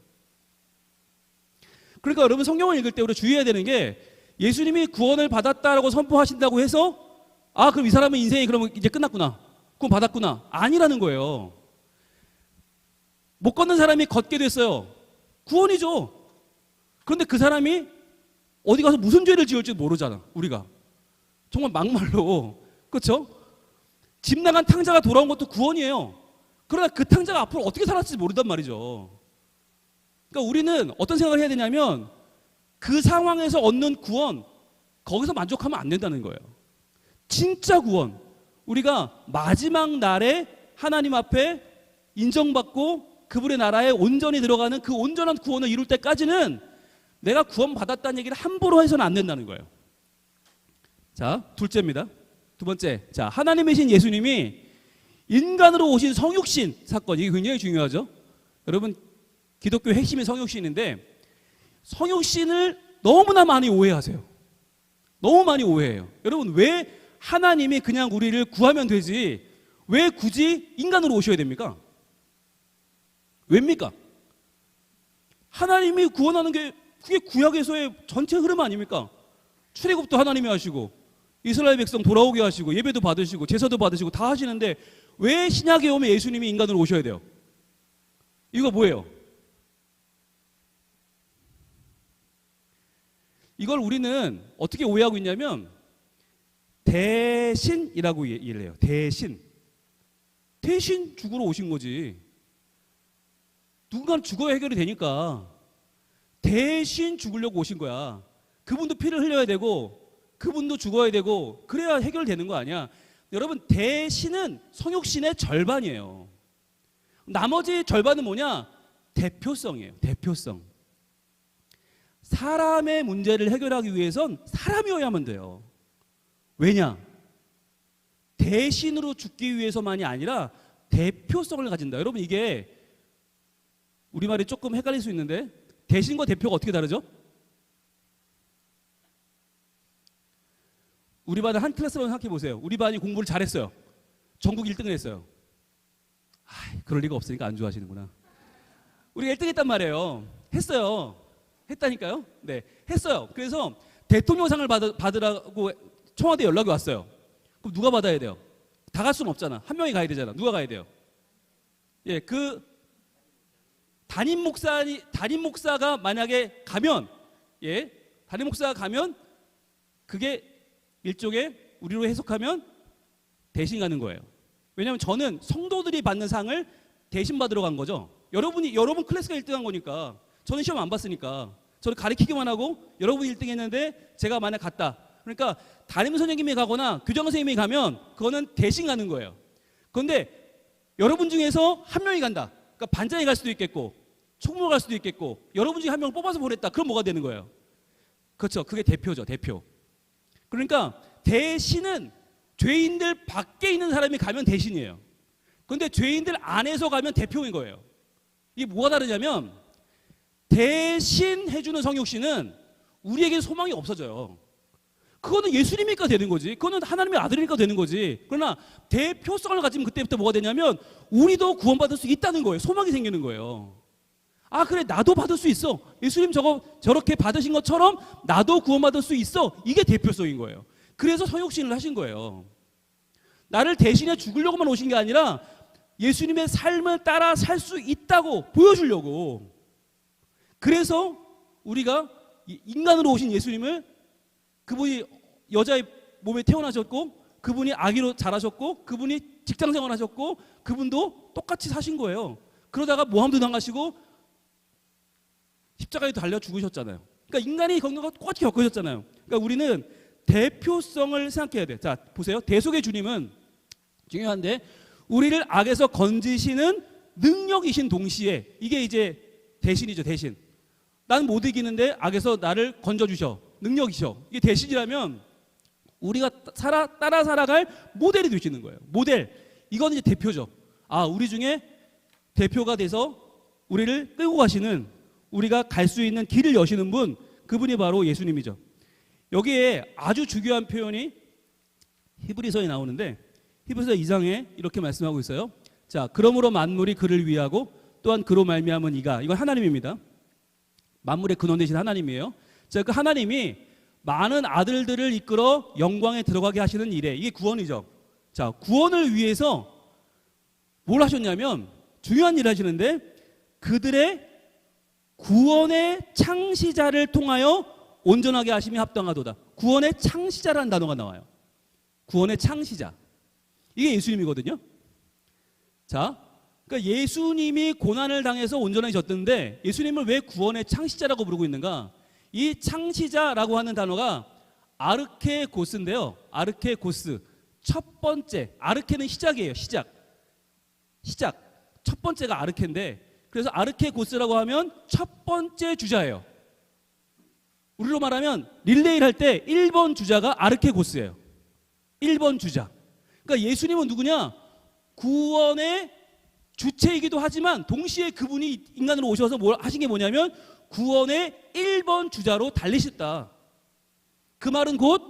그러니까 여러분 성경을 읽을 때 우리 주의해야 되는 게 예수님이 구원을 받았다라고 선포하신다고 해서 그럼 이 사람의 인생이 그러면 이제 끝났구나. 구원 받았구나. 아니라는 거예요. 못 걷는 사람이 걷게 됐어요. 구원이죠. 그런데 그 사람이 어디 가서 무슨 죄를 지을지 모르잖아. 우리가. 정말 막말로. 그렇죠? 집 나간 탕자가 돌아온 것도 구원이에요. 그러나 그 탕자가 앞으로 어떻게 살았을지 모른단 말이죠. 그러니까 우리는 어떤 생각을 해야 되냐면 그 상황에서 얻는 구원, 거기서 만족하면 안 된다는 거예요. 진짜 구원, 우리가 마지막 날에 하나님 앞에 인정받고 그분의 나라에 온전히 들어가는 그 온전한 구원을 이룰 때까지는 내가 구원 받았다는 얘기를 함부로 해서는 안 된다는 거예요. 자, 둘째입니다. 두 번째, 자, 하나님이신 예수님이 인간으로 오신 성육신 사건, 이게 굉장히 중요하죠. 여러분, 기독교 핵심이 성육신인데 성육신을 너무나 많이 오해하세요. 너무 많이 오해해요. 여러분, 왜 하나님이 그냥 우리를 구하면 되지 왜 굳이 인간으로 오셔야 됩니까? 왜입니까? 하나님이 구원하는 게 그게 구약에서의 전체 흐름 아닙니까? 출애굽도 하나님이 하시고 이스라엘 백성 돌아오게 하시고 예배도 받으시고 제사도 받으시고 다 하시는데 왜 신약에 오면 예수님이 인간으로 오셔야 돼요? 이거 뭐예요? 이걸 우리는 어떻게 오해하고 있냐면 대신이라고 이해를 해요. 대신 죽으러 오신 거지. 누군가는 죽어야 해결이 되니까 대신 죽으려고 오신 거야. 그분도 피를 흘려야 되고 그분도 죽어야 되고 그래야 해결되는 거 아니야. 여러분, 대신은 성육신의 절반이에요. 나머지 절반은 뭐냐? 대표성이에요. 대표성. 사람의 문제를 해결하기 위해선 사람이어야만 돼요. 왜냐? 대신으로 죽기 위해서만이 아니라 대표성을 가진다. 여러분, 이게 우리말이 조금 헷갈릴 수 있는데 대신과 대표가 어떻게 다르죠? 우리 반을 한 클래스만 생각해 보세요. 우리 반이 공부를 잘했어요. 전국 1등을 했어요. 그럴 리가 없으니까 안 좋아하시는구나. 우리가 1등 했단 말이에요. 했어요. 했다니까요. 네, 했어요. 그래서 대통령상을 받으라고 청와대 연락이 왔어요. 그럼 누가 받아야 돼요? 다 갈 수는 없잖아. 한 명이 가야 되잖아. 누가 가야 돼요? 예, 그 담임 목사가 만약에 가면, 예, 담임 목사가 가면 그게 일종의 우리로 해석하면 대신 가는 거예요. 왜냐하면 저는 성도들이 받는 상을 대신 받으러 간 거죠. 여러분 클래스가 1등한 거니까. 저는 시험 안 봤으니까. 저는 가르치기만 하고 여러분이 1등 했는데 제가 만약 갔다. 그러니까 담임 선생님이 가거나 교장 선생님이 가면 그거는 대신 가는 거예요. 그런데 여러분 중에서 한 명이 간다. 그러니까 반장이 갈 수도 있겠고 총무가 갈 수도 있겠고 여러분 중에 한 명을 뽑아서 보냈다. 그럼 뭐가 되는 거예요? 그렇죠. 그게 대표죠. 대표. 그러니까 대신은 죄인들 밖에 있는 사람이 가면 대신이에요. 그런데 죄인들 안에서 가면 대표인 거예요. 이게 뭐가 다르냐면 대신 해주는 성육신은 우리에게 소망이 없어져요. 그거는 예수님이니까 되는 거지. 그거는 하나님의 아들이니까 되는 거지. 그러나 대표성을 가지면 그때부터 뭐가 되냐면 우리도 구원받을 수 있다는 거예요. 소망이 생기는 거예요. 아 그래 나도 받을 수 있어. 예수님 저렇게 받으신 것처럼 나도 구원받을 수 있어. 이게 대표성인 거예요. 그래서 성육신을 하신 거예요. 나를 대신해 죽으려고만 오신 게 아니라 예수님의 삶을 따라 살 수 있다고 보여주려고. 그래서 우리가 인간으로 오신 예수님을, 그분이 여자의 몸에 태어나셨고 그분이 아기로 자라셨고 그분이 직장생활 하셨고 그분도 똑같이 사신 거예요. 그러다가 모함도 당하시고 십자가에 달려 죽으셨잖아요. 그러니까 인간이 겪는 거 똑같이 겪으셨잖아요. 그러니까 우리는 대표성을 생각해야 돼. 자 보세요. 대속의 주님은 중요한데 우리를 악에서 건지시는 능력이신 동시에, 이게 이제 대신이죠. 대신. 난 못 이기는데 악에서 나를 건져주셔. 능력이셔. 이게 대신이라면 우리가 따라 살아갈 모델이 되시는 거예요. 모델. 이건 이제 대표죠. 아 우리 중에 대표가 돼서 우리를 끌고 가시는, 우리가 갈 수 있는 길을 여시는 분, 그분이 바로 예수님이죠. 여기에 아주 중요한 표현이 히브리서에 나오는데 히브리서 2장에 이렇게 말씀하고 있어요. 자, 그러므로 만물이 그를 위하고 또한 그로 말미암은 이가, 이건 하나님입니다. 만물의 근원 되신 하나님이에요. 자, 그 하나님이 많은 아들들을 이끌어 영광에 들어가게 하시는 일에, 이게 구원이죠. 자, 구원을 위해서 뭘 하셨냐면 중요한 일을 하시는데 그들의 구원의 창시자를 통하여 온전하게 하심이 합당하도다. 구원의 창시자라는 단어가 나와요. 구원의 창시자. 이게 예수님이거든요. 자, 그러니까 예수님이 고난을 당해서 온전해졌던데 예수님을 왜 구원의 창시자라고 부르고 있는가? 이 창시자라고 하는 단어가 아르케고스인데요. 아르케고스. 첫 번째. 아르케는 시작이에요. 시작. 첫 번째가 아르케인데, 그래서 아르케고스라고 하면 첫 번째 주자예요. 우리로 말하면 릴레이를 할 때 1번 주자가 아르케고스예요. 1번 주자. 그러니까 예수님은 누구냐? 구원의 주체이기도 하지만 동시에 그분이 인간으로 오셔서 뭘 하신 게 뭐냐면 구원의 1번 주자로 달리셨다. 그 말은 곧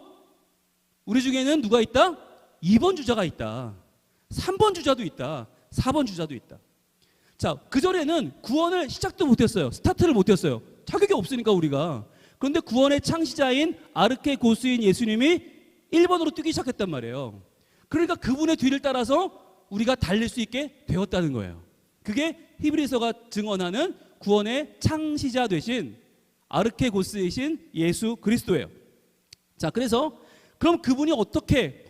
우리 중에는 누가 있다? 2번 주자가 있다. 3번 주자도 있다. 4번 주자도 있다. 자, 그전에는 구원을 시작도 못했어요. 스타트를 못했어요. 자격이 없으니까 우리가. 그런데 구원의 창시자인 아르케고스인 예수님이 1번으로 뛰기 시작했단 말이에요. 그러니까 그분의 뒤를 따라서 우리가 달릴 수 있게 되었다는 거예요. 그게 히브리서가 증언하는 구원의 창시자 되신 아르케고스이신 예수 그리스도예요. 자, 그래서 그럼 그분이 어떻게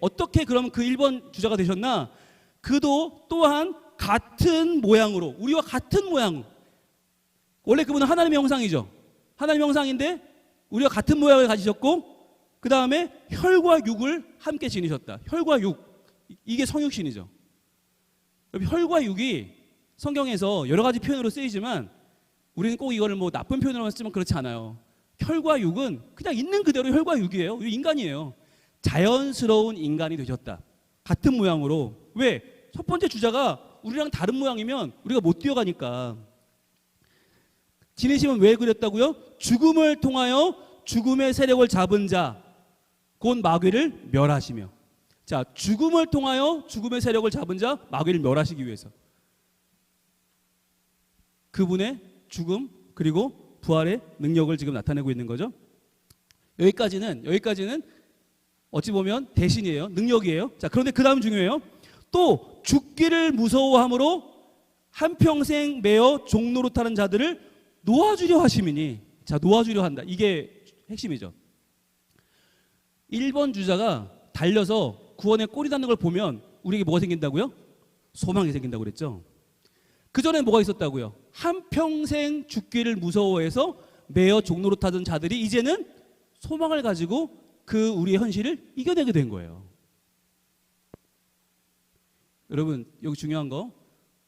그럼 그 1번 주자가 되셨나? 그도 또한 같은 모양으로, 우리와 같은 모양. 원래 그분은 하나님의 형상이죠. 하나님의 형상인데 우리와 같은 모양을 가지셨고 그 다음에 혈과 육을 함께 지니셨다. 혈과 육. 이게 성육신이죠. 혈과 육이 성경에서 여러 가지 표현으로 쓰이지만 우리는 꼭 이거를 뭐 나쁜 표현으로 쓰면 그렇지 않아요. 혈과 육은 그냥 있는 그대로 혈과 육이에요. 인간이에요. 자연스러운 인간이 되셨다. 같은 모양으로. 왜? 첫 번째 주자가 우리랑 다른 모양이면 우리가 못 뛰어가니까. 지내심은 왜 그랬다고요? 죽음을 통하여 죽음의 세력을 잡은 자, 곧 마귀를 멸하시며. 자, 죽음을 통하여 죽음의 세력을 잡은 자, 마귀를 멸하시기 위해서. 그분의 죽음 그리고 부활의 능력을 지금 나타내고 있는 거죠. 여기까지는 어찌 보면 대신이에요. 능력이에요. 자, 그런데 그 다음 중요해요. 또 죽기를 무서워함으로 한평생 매어 종노릇하는 자들을 놓아주려 하심이니. 자, 놓아주려 한다. 이게 핵심이죠. 1번 주자가 달려서 구원에 꼬리 닿는 걸 보면 우리에게 뭐가 생긴다고요? 소망이 생긴다고 그랬죠. 그전에 뭐가 있었다고요? 한평생 죽기를 무서워해서 매어 종노릇하던 자들이 이제는 소망을 가지고 그 우리의 현실을 이겨내게 된 거예요. 여러분, 여기 중요한 거,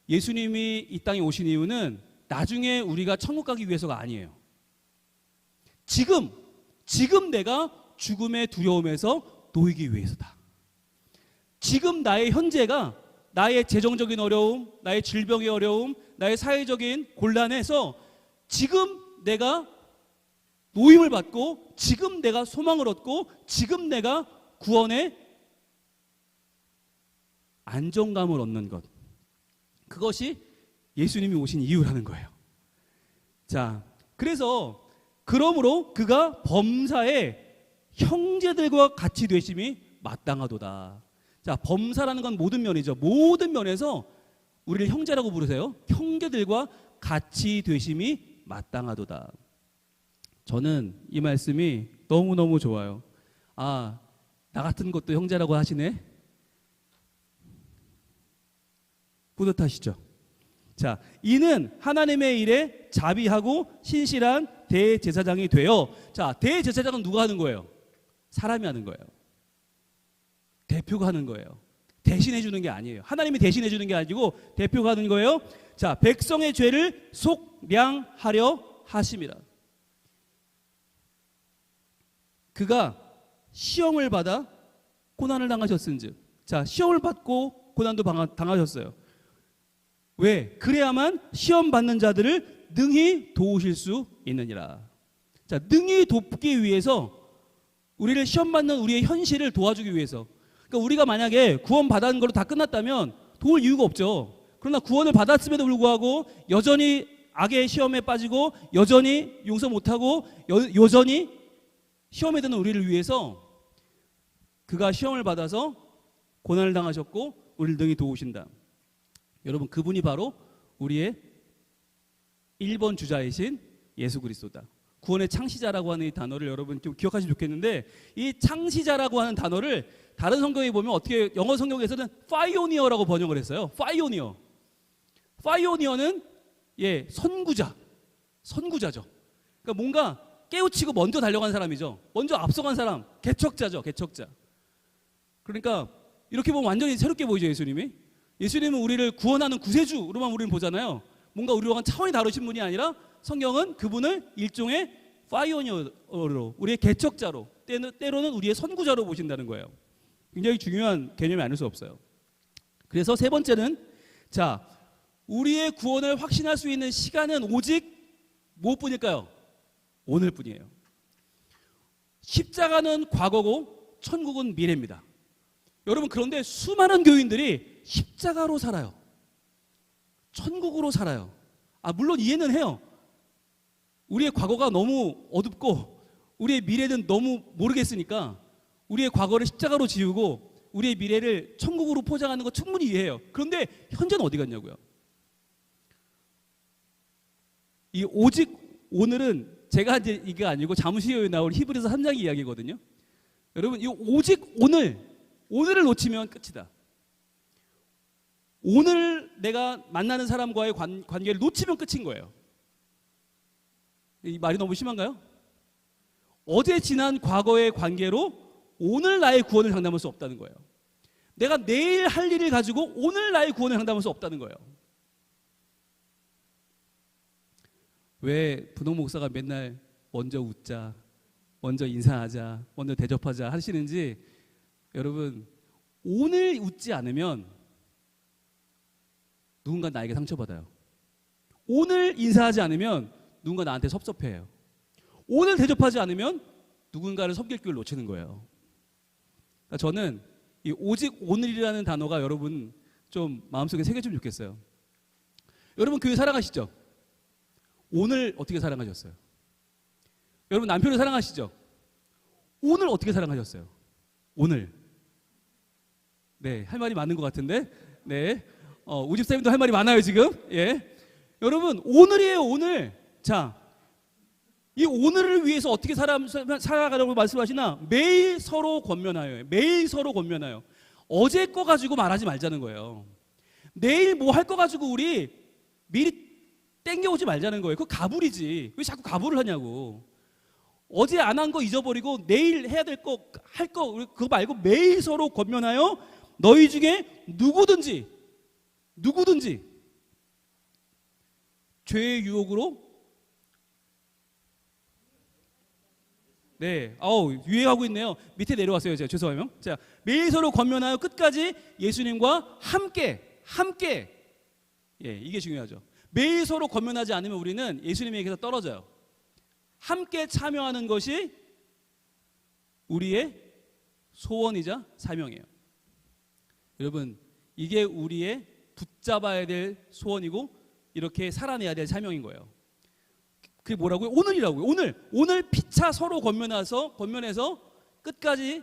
예수님이 이 땅에 오신 이유는 나중에 우리가 천국 가기 위해서가 아니에요. 지금 내가 죽음의 두려움에서 놓이기 위해서다. 지금 나의 현재가 나의 재정적인 어려움, 나의 질병의 어려움, 나의 사회적인 곤란에서 지금 내가 노임을 받고 지금 내가 소망을 얻고 지금 내가 구원의 안정감을 얻는 것, 그것이 예수님이 오신 이유라는 거예요. 자, 그래서 그러므로 그가 범사의 형제들과 같이 되심이 마땅하도다. 자, 범사라는 건 모든 면이죠. 모든 면에서 우리를 형제라고 부르세요. 형제들과 같이 되심이 마땅하도다. 저는 이 말씀이 너무너무 좋아요. 아, 나 같은 것도 형제라고 하시네. 뿌듯하시죠? 자, 이는 하나님의 일에 자비하고 신실한 대제사장이 되어, 자, 대제사장은 누가 하는 거예요? 사람이 하는 거예요. 대표가 하는 거예요. 대신해 주는 게 아니에요. 하나님이 대신해 주는 게 아니고 대표가 하는 거예요. 자, 백성의 죄를 속량하려 하심이라. 그가 시험을 받아 고난을 당하셨은즉, 자, 시험을 받고 고난도 당하셨어요. 왜? 그래야만 시험 받는 자들을 능히 도우실 수 있느니라. 자, 능히 돕기 위해서, 우리를 시험 받는 우리의 현실을 도와주기 위해서. 그러니까 우리가 만약에 구원 받은 걸로 다 끝났다면 도울 이유가 없죠. 그러나 구원을 받았음에도 불구하고 여전히 악의 시험에 빠지고 여전히 용서 못하고 여전히 시험에 드는 우리를 위해서 그가 시험을 받아서 고난을 당하셨고 우리를 능히 도우신다. 여러분, 그분이 바로 우리의 1번 주자이신 예수 그리스도다. 구원의 창시자라고 하는 이 단어를 여러분 좀 기억하시면 좋겠는데, 이 창시자라고 하는 단어를 다른 성경에 보면 어떻게, 영어 성경에서는 파이오니어라고 번역을 했어요. 파이오니어. 파이오니어는 선구자죠. 그러니까 뭔가 깨우치고 먼저 달려간 사람이죠. 먼저 앞서간 사람, 개척자죠. 개척자. 그러니까 이렇게 보면 완전히 새롭게 보이죠, 예수님이. 예수님은 우리를 구원하는 구세주로만 우리는 보잖아요. 뭔가 우리와는 차원이 다르신 분이 아니라 성경은 그분을 일종의 파이오니어로, 우리의 개척자로, 때로는 우리의 선구자로 보신다는 거예요. 굉장히 중요한 개념이 아닐 수 없어요. 그래서 세 번째는, 자, 우리의 구원을 확신할 수 있는 시간은 오직 무엇뿐일까요? 오늘뿐이에요. 십자가는 과거고 천국은 미래입니다. 여러분, 그런데 수많은 교인들이 십자가로 살아요. 천국으로 살아요. 물론 이해는 해요. 우리의 과거가 너무 어둡고 우리의 미래는 너무 모르겠으니까 우리의 과거를 십자가로 지우고 우리의 미래를 천국으로 포장하는 거 충분히 이해해요. 그런데 현재는 어디 갔냐고요. 이 오직 오늘은 제가 이제 이게 아니고 잠시 후에 나올 히브리서 3장 이야기거든요. 여러분, 이 오직 오늘을 놓치면 끝이다. 오늘 내가 만나는 사람과의 관계를 놓치면 끝인 거예요. 이 말이 너무 심한가요? 어제 지난 과거의 관계로 오늘 나의 구원을 장담할 수 없다는 거예요. 내가 내일 할 일을 가지고 오늘 나의 구원을 장담할 수 없다는 거예요. 왜 분홍 목사가 맨날 먼저 웃자, 먼저 인사하자, 먼저 대접하자 하시는지, 여러분, 오늘 웃지 않으면 누군가 나에게 상처받아요. 오늘 인사하지 않으면 누군가 나한테 섭섭해요. 오늘 대접하지 않으면 누군가를 섬길 기회를 놓치는 거예요. 그러니까 저는 이 오직 오늘이라는 단어가 여러분 좀 마음속에 새겨주면 좋겠어요. 여러분, 교회 사랑하시죠? 오늘 어떻게 사랑하셨어요? 여러분, 남편을 사랑하시죠? 오늘 어떻게 사랑하셨어요? 오늘. 네, 할 말이 많은 것 같은데. 네, 우집사님도 할 말이 많아요 지금. 예, 여러분, 오늘이에요, 오늘. 자, 이 오늘을 위해서 어떻게 살아가라고 말씀하시나? 매일 서로 권면하여. 매일 서로 권면하여. 어제 거 가지고 말하지 말자는 거예요. 내일 뭐 할 거 가지고 우리 미리 땡겨오지 말자는 거예요. 그거 가불이지. 왜 자꾸 가불을 하냐고. 어제 안 한 거 잊어버리고 내일 해야 될 거, 할 거, 그거 말고 매일 서로 권면하여 너희 중에 누구든지 죄의 유혹으로 네, 유행하고 있네요. 밑에 내려왔어요. 제가 죄송해요. 자, 매일 서로 권면하여 끝까지 예수님과 함께. 예, 이게 중요하죠. 매일 서로 권면하지 않으면 우리는 예수님에게서 떨어져요. 함께 참여하는 것이 우리의 소원이자 사명이에요. 여러분, 이게 우리의 붙잡아야 될 소원이고 이렇게 살아내야 될 사명인 거예요. 그게 뭐라고요? 오늘이라고요. 오늘 피차 서로 권면해서 끝까지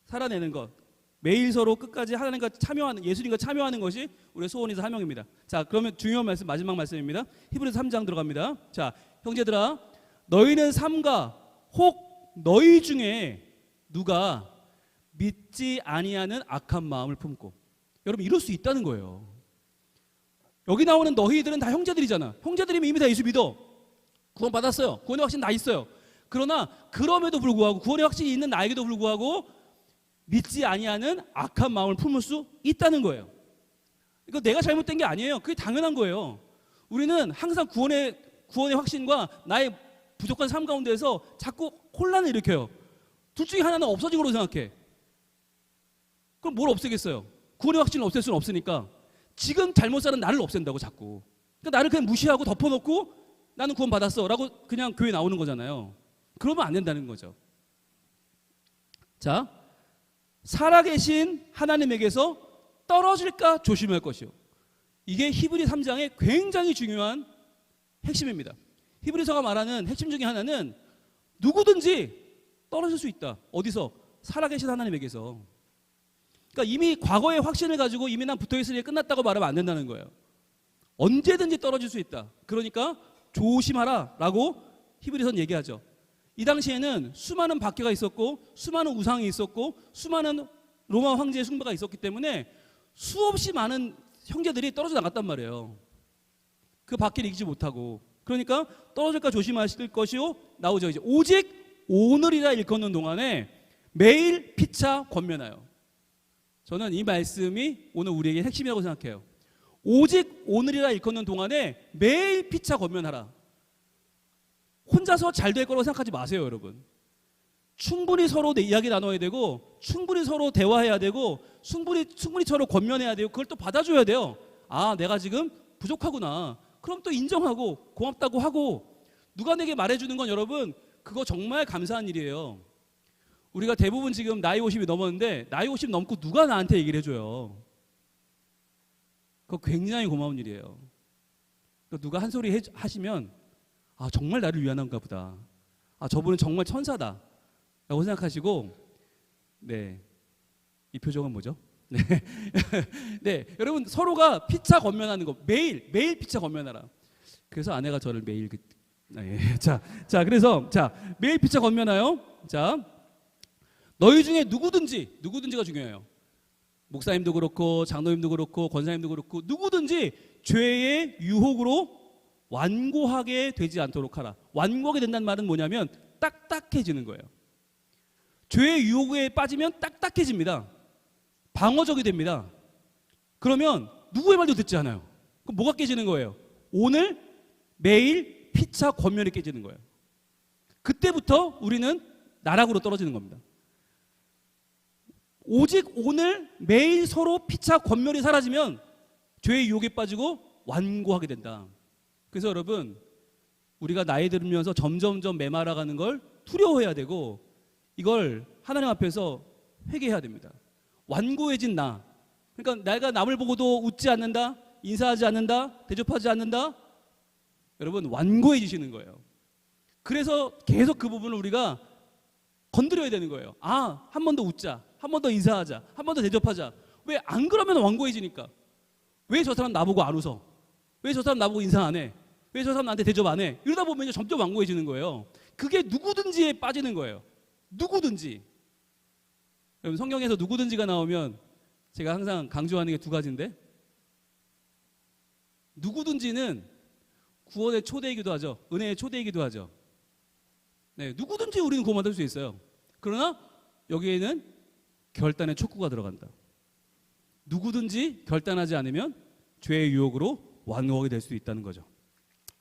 살아내는 것. 매일 서로 끝까지 하나님과 참여하는, 예수님과 참여하는 것이 우리의 소원이자 사명입니다. 자, 그러면 중요한 말씀, 마지막 말씀입니다. 히브리서 3장 들어갑니다. 자, 형제들아, 너희는 삼가 혹 너희 중에 누가 믿지 아니하는 악한 마음을 품고. 여러분, 이럴 수 있다는 거예요. 여기 나오는 너희들은 다 형제들이잖아. 형제들이면 이미 다 예수 믿어. 구원 받았어요. 구원의 확신 나 있어요. 그러나 그럼에도 불구하고, 구원의 확신이 있는 나에게도 불구하고 믿지 아니하는 악한 마음을 품을 수 있다는 거예요. 이거 내가 잘못된 게 아니에요. 그게 당연한 거예요. 우리는 항상 구원의 확신과 나의 부족한 삶 가운데에서 자꾸 혼란을 일으켜요. 둘 중에 하나는 없어진 거로 생각해. 그럼 뭘 없애겠어요? 구원의 확신을 없앨 수는 없으니까 지금 잘못 사는 나를 없앤다고 자꾸. 그러니까 나를 그냥 무시하고 덮어놓고 나는 구원 받았어 라고 그냥 교회 나오는 거잖아요. 그러면 안 된다는 거죠. 자, 살아계신 하나님에게서 떨어질까 조심할 것이요. 이게 히브리 3장의 굉장히 중요한 핵심입니다. 히브리서가 말하는 핵심 중에 하나는 누구든지 떨어질 수 있다. 어디서? 살아계신 하나님에게서. 그러니까 이미 과거의 확신을 가지고 이미 난 붙어있으니 끝났다고 말하면 안 된다는 거예요. 언제든지 떨어질 수 있다. 그러니까 조심하라 라고 히브리서는 얘기하죠. 이 당시에는 수많은 박해가 있었고 수많은 우상이 있었고 수많은 로마 황제의 숭배가 있었기 때문에 수없이 많은 형제들이 떨어져 나갔단 말이에요. 그 박해를 이기지 못하고. 그러니까 떨어질까 조심하실 것이요 나오죠. 이제 오직 오늘이라 일컫는 동안에 매일 피차 권면하여. 저는 이 말씀이 오늘 우리에게 핵심이라고 생각해요. 오직 오늘이라 일컫는 동안에 매일 피차 권면하라. 혼자서 잘 될 거라고 생각하지 마세요, 여러분. 충분히 서로 이야기 나눠야 되고, 충분히 서로 대화해야 되고, 충분히 서로 권면해야 되고, 그걸 또 받아줘야 돼요. 아, 내가 지금 부족하구나. 그럼 또 인정하고 고맙다고 하고. 누가 내게 말해주는 건 여러분, 그거 정말 감사한 일이에요. 우리가 대부분 지금 나이 50이 넘었는데 나이 50 넘고 누가 나한테 얘기를 해줘요. 그거 굉장히 고마운 일이에요. 누가 한 소리 하시면 아, 정말 나를 위한한가 보다. 아, 저분은 정말 천사다 라고 생각하시고. 네, 이 표정은 뭐죠? 네. 네, 여러분 서로가 피차 권면하는 거 매일 피차 권면하라. 그래서 아내가 저를 매일 그래서 매일 피차 권면하여. 자, 너희 중에 누구든지가 중요해요. 목사님도 그렇고 장로님도 그렇고 권사님도 그렇고 누구든지 죄의 유혹으로 완고하게 되지 않도록 하라. 완고하게 된다는 말은 뭐냐면 딱딱해지는 거예요. 죄의 유혹에 빠지면 딱딱해집니다. 방어적이 됩니다. 그러면 누구의 말도 듣지 않아요. 그럼 뭐가 깨지는 거예요? 오늘 매일 피차 권면이 깨지는 거예요. 그때부터 우리는 나락으로 떨어지는 겁니다. 오직 오늘 매일 서로 피차 권면이 사라지면 죄의 유혹에 빠지고 완고하게 된다. 그래서 여러분, 우리가 나이 들면서 점점점 메말아가는 걸 두려워해야 되고 이걸 하나님 앞에서 회개해야 됩니다. 완고해진 나. 그러니까 내가 남을 보고도 웃지 않는다, 인사하지 않는다, 대접하지 않는다. 여러분, 완고해지시는 거예요. 그래서 계속 그 부분을 우리가 건드려야 되는 거예요. 아, 한 번 더 웃자, 한 번 더 인사하자, 한 번 더 대접하자. 왜 안 그러면 완고해지니까. 왜 저 사람 나보고 안 웃어? 왜 저 사람 나보고 인사 안 해? 왜 저 사람 나한테 대접 안 해? 이러다 보면 점점 완고해지는 거예요. 그게 누구든지에 빠지는 거예요. 누구든지. 여러분, 성경에서 누구든지가 나오면 제가 항상 강조하는 게 두 가지인데, 누구든지는 구원의 초대이기도 하죠. 은혜의 초대이기도 하죠. 네, 누구든지 우리는 구원받을 수 있어요. 그러나 여기에는 결단의 촉구가 들어간다. 누구든지 결단하지 않으면 죄의 유혹으로 완고하게 될 수 있다는 거죠.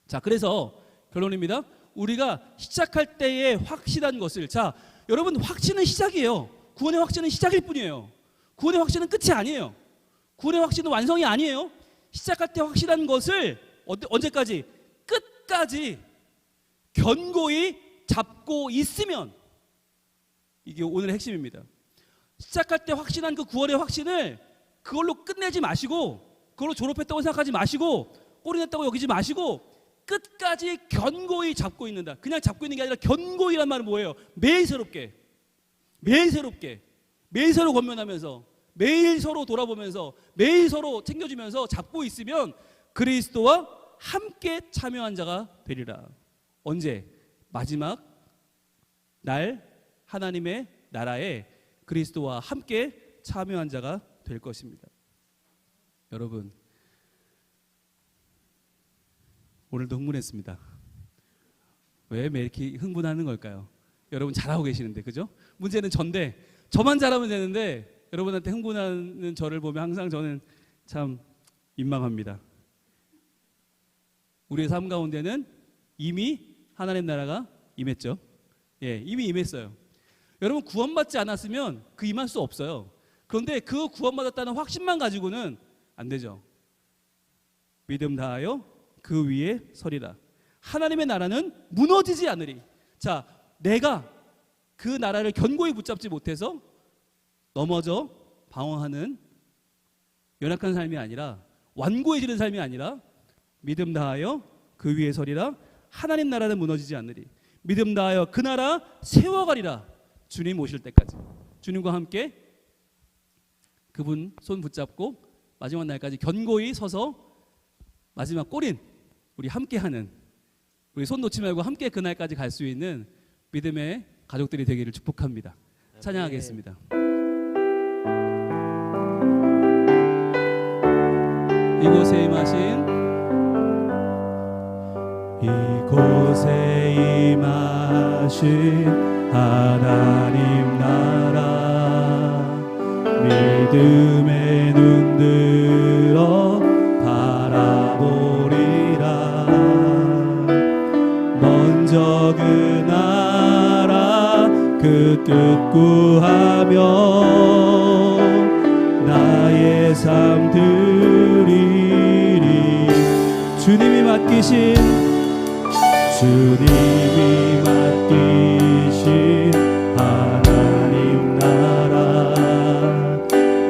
자, 그래서 결론입니다. 우리가 시작할 때의 확실한 것을, 자, 여러분, 확신은 시작이에요. 구원의 확신은 시작일 뿐이에요. 구원의 확신은 끝이 아니에요. 구원의 확신은 완성이 아니에요. 시작할 때 확실한 것을 언제까지? 끝까지 견고히 잡고 있으면, 이게 오늘의 핵심입니다. 시작할 때 확신한 그 구원의 확신을 그걸로 끝내지 마시고, 그걸로 졸업했다고 생각하지 마시고, 꼴이 냈다고 여기지 마시고, 끝까지 견고히 잡고 있는다. 그냥 잡고 있는 게 아니라 견고히란 말은 뭐예요? 매일 새롭게, 매일 새롭게, 매일 서로 권면하면서, 매일 서로 돌아보면서, 매일 서로 챙겨주면서 잡고 있으면 그리스도와 함께 참여한 자가 되리라. 언제? 마지막 날 하나님의 나라에 그리스도와 함께 참여한 자가 될 것입니다. 여러분, 오늘도 흥분했습니다. 왜 이렇게 흥분하는 걸까요? 여러분 잘하고 계시는데, 그죠? 문제는 전데, 저만 잘하면 되는데 여러분한테 흥분하는 저를 보면 항상 저는 참 민망합니다. 우리의 삶 가운데는 이미 하나님 나라가 임했죠. 예, 이미 임했어요. 여러분, 구원받지 않았으면 그 임할 수 없어요. 그런데 그 구원받았다는 확신만 가지고는 안 되죠. 믿음 다하여 그 위에 서리라. 하나님의 나라는 무너지지 않으리. 자, 내가 그 나라를 견고히 붙잡지 못해서 넘어져 방황하는 연약한 삶이 아니라, 완고해지는 삶이 아니라, 믿음 다하여 그 위에 서리라. 하나님 나라는 무너지지 않으리. 믿음 다하여 그 나라 세워가리라. 주님 오실 때까지 주님과 함께 그분 손 붙잡고 마지막 날까지 견고히 서서 마지막 꼬린 우리 함께하는, 우리 손 놓지 말고 함께 그날까지 갈 수 있는 믿음의 가족들이 되기를 축복합니다. 찬양하겠습니다. 이곳에 임하신, 이곳에 임하신 하나님 나라, 믿음의 눈 들어 바라보리라. 먼저 그 나라 그 뜻 구하며 나의 삶 드리리. 주님이 맡기신, 주님이 맡기신 하나님 나라,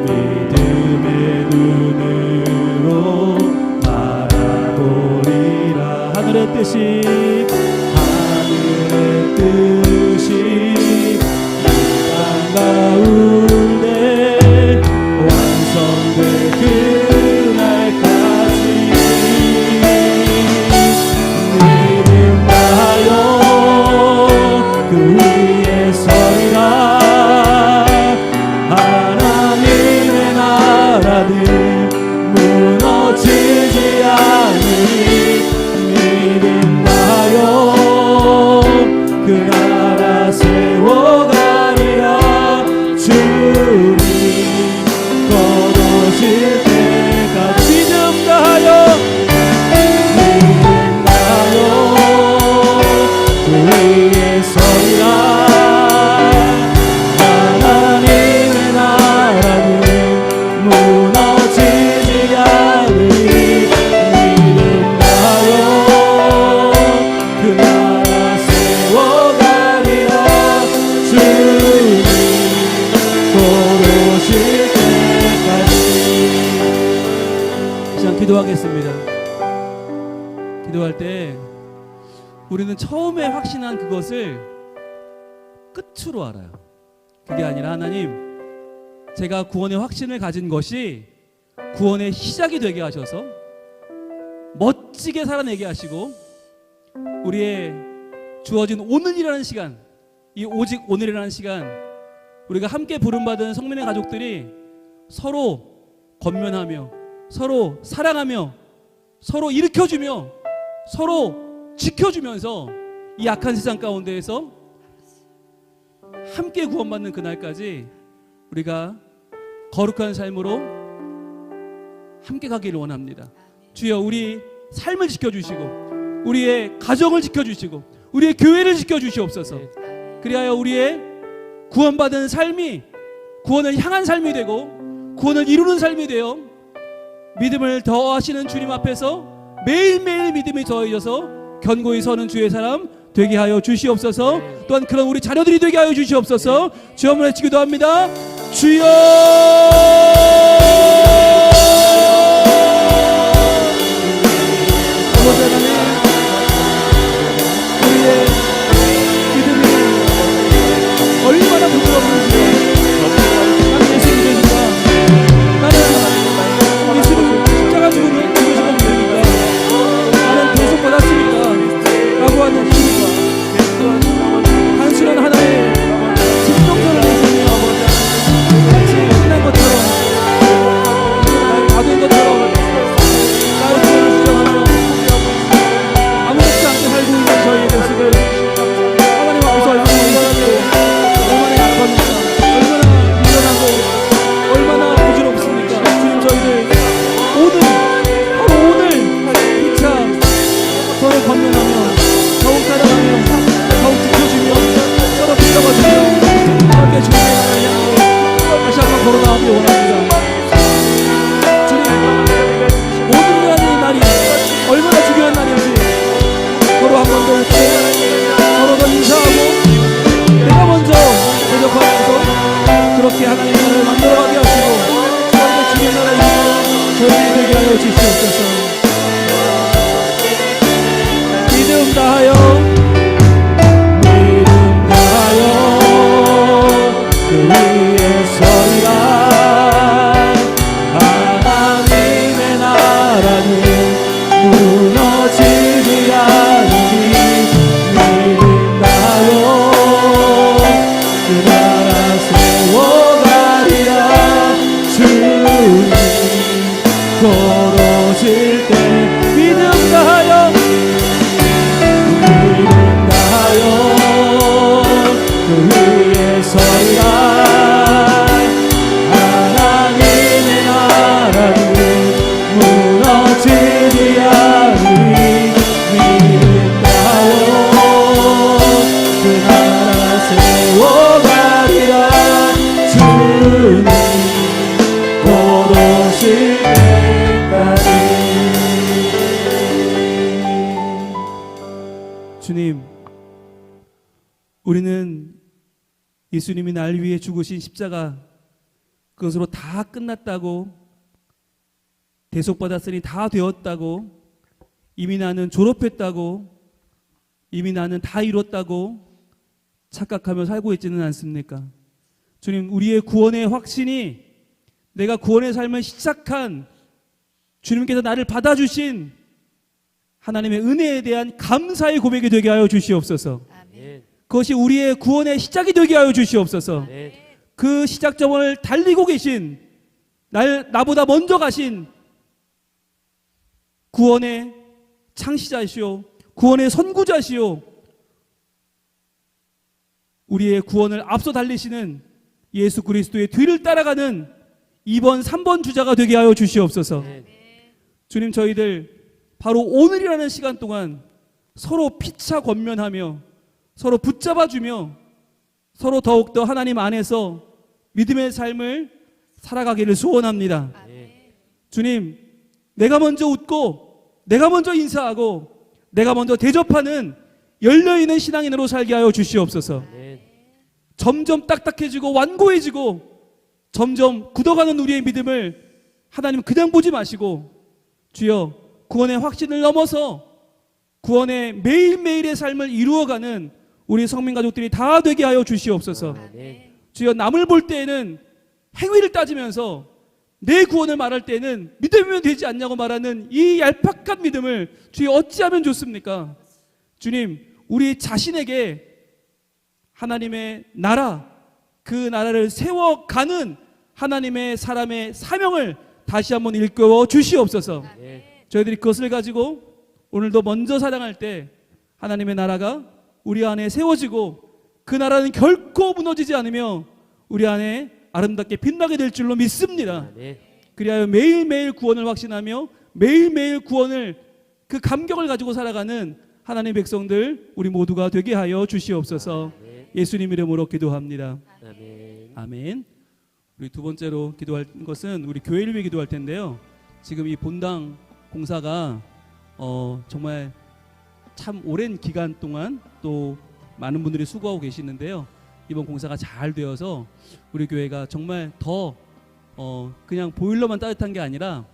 믿음의 눈으로 바라보리라. 하늘의 뜻이, 하늘의 뜻이 이 땅 가운데 완성될 그날까지 믿음 다하여 그 위에 서리라. 하나님의 나라는 무너지지 않으리. 믿음 다하여 그 나라 세워가리라. 주님 거두실 때까지 믿음 다하여, 믿음 다하여 그 위에 서리라. 하나님의 나라는 무너지지 않으리. 믿음 다하여 그 나라 세워가리라. 주님 오실 때까지. 시간 기도하겠습니다. 기도할 때 우리는 처음에 확신한 그것을 끝으로 알아요. 그게 아니라, 하나님, 제가 구원의 확신을 가진 것이 구원의 시작이 되게 하셔서 멋지게 살아내게 하시고, 우리의 주어진 오늘이라는 시간, 이 오직 오늘이라는 시간, 우리가 함께 부름받은 성민의 가족들이 서로 권면하며, 서로 사랑하며, 서로 일으켜주며, 서로 지켜주면서 이 악한 세상 가운데에서 함께 구원받는 그날까지 우리가 거룩한 삶으로 함께 가기를 원합니다. 주여, 우리 삶을 지켜주시고, 우리의 가정을 지켜주시고, 우리의 교회를 지켜 주시옵소서. 그리하여 우리의 구원받은 삶이 구원을 향한 삶이 되고 구원을 이루는 삶이 되어 믿음을 더하시는 주님 앞에서 매일매일 믿음이 더해져서 견고히 서는 주의 사람 되게 하여 주시옵소서. 또한 그런 우리 자녀들이 되게 하여 주시옵소서. 주여 한번 외치 기도합니다. 주여 아버지 하나님, 우리의 믿음이 얼마나 부끄러운지 나는 예수님 되니까, 나는 예수님 십자가 죽음을 죽으시면 되니까, 나는 계속 받았으니까 라고 하는 이유가 단순한 하나의 직동전을 내세우며 마치 끝난 것처럼 날 받은 것처럼 나의 구원을 주장하며 아무렇지 않게 살고 있는 저희의 모습을 하나님 앞에서 얼마나 힘들고 얼마나 약합니까? 얼마나 미련하고 얼마나 부질없습니까? 주님, 저희들 오늘 바로 오늘 피차 서로 건면하며 더욱 사랑하며 더욱 지켜주며 서로 붙잡아주며 함께 주님의 나라를 향하여 다시 한번 걸어나가기 원합니다. 주님, 모든 이 날이 얼마나 중요한 날인지 서로 한 번 더 웃고 서로 더 인사하고 내가 먼저 대적하면서 그렇게 하나님의 나라를 만들어가게 하시고 그렇게 주님의 나라의 이름으로 저희들이 되게 하여 주시옵소서. 믿음 다하여 그 위에 서리라. 하나님의 나라는 무너지리 않으니 믿음 다하여 그 나라 세워가리라. 주님 걸어질 때 믿음 다하여 그 위에 서리라. 하나님의 나라는 무너지리 않으니 믿음 다하여 그 나라 세워가리라. 주님 걸어오실 때까지. 주님, 우리는 예수님이 날 위해 죽으신 십자가 그것으로 다 끝났다고, 대속받았으니 다 되었다고, 이미 나는 졸업했다고, 이미 나는 다 이뤘다고 착각하며 살고 있지는 않습니까? 주님, 우리의 구원의 확신이 내가 구원의 삶을 시작한 주님께서 나를 받아주신 하나님의 은혜에 대한 감사의 고백이 되게 하여 주시옵소서. 그것이 우리의 구원의 시작이 되게 하여 주시옵소서. 그 시작점을 달리고 계신 나보다 먼저 가신 구원의 창시자시오, 구원의 선구자시오, 우리의 구원을 앞서 달리시는 예수 그리스도의 뒤를 따라가는 2번, 3번 주자가 되게 하여 주시옵소서. 주님, 저희들 바로 오늘이라는 시간 동안 서로 피차 권면하며 서로 붙잡아주며 서로 더욱더 하나님 안에서 믿음의 삶을 살아가기를 소원합니다. 주님, 내가 먼저 웃고 내가 먼저 인사하고 내가 먼저 대접하는 열려있는 신앙인으로 살게 하여 주시옵소서. 점점 딱딱해지고 완고해지고 점점 굳어가는 우리의 믿음을 하나님 그냥 보지 마시고 주여, 구원의 확신을 넘어서 구원의 매일매일의 삶을 이루어가는 우리 성민 가족들이 다 되게 하여 주시옵소서. 주여, 남을 볼 때에는 행위를 따지면서 내 구원을 말할 때는 믿으면 되지 않냐고 말하는 이 얄팍한 믿음을 주여 어찌하면 좋습니까? 주님, 우리 자신에게 하나님의 나라, 그 나라를 세워가는 하나님의 사람의 사명을 다시 한번 일깨워 주시옵소서. 저희들이 그것을 가지고 오늘도 먼저 사랑할 때 하나님의 나라가 우리 안에 세워지고 그 나라는 결코 무너지지 않으며 우리 안에 아름답게 빛나게 될 줄로 믿습니다. 그리하여 매일매일 구원을 확신하며 매일매일 구원을 그 감격을 가지고 살아가는 하나님 백성들 우리 모두가 되게 하여 주시옵소서. 예수님 이름으로 기도합니다. 아멘. 아멘. 우리 두 번째로 기도할 것은 우리 교회를 위해 기도할 텐데요. 지금 이 본당 공사가 정말 참 오랜 기간 동안 또 많은 분들이 수고하고 계시는데요. 이번 공사가 잘 되어서 우리 교회가 정말 더 그냥 보일러만 따뜻한 게 아니라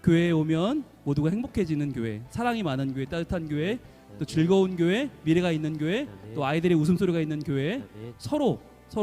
교회에 오면 모두가 행복해지는 교회, 사랑이 많은 교회, 따뜻한 교회, 또 즐거운 교회, 미래가 있는 교회, 또 아이들의 웃음소리가 있는 교회, 서로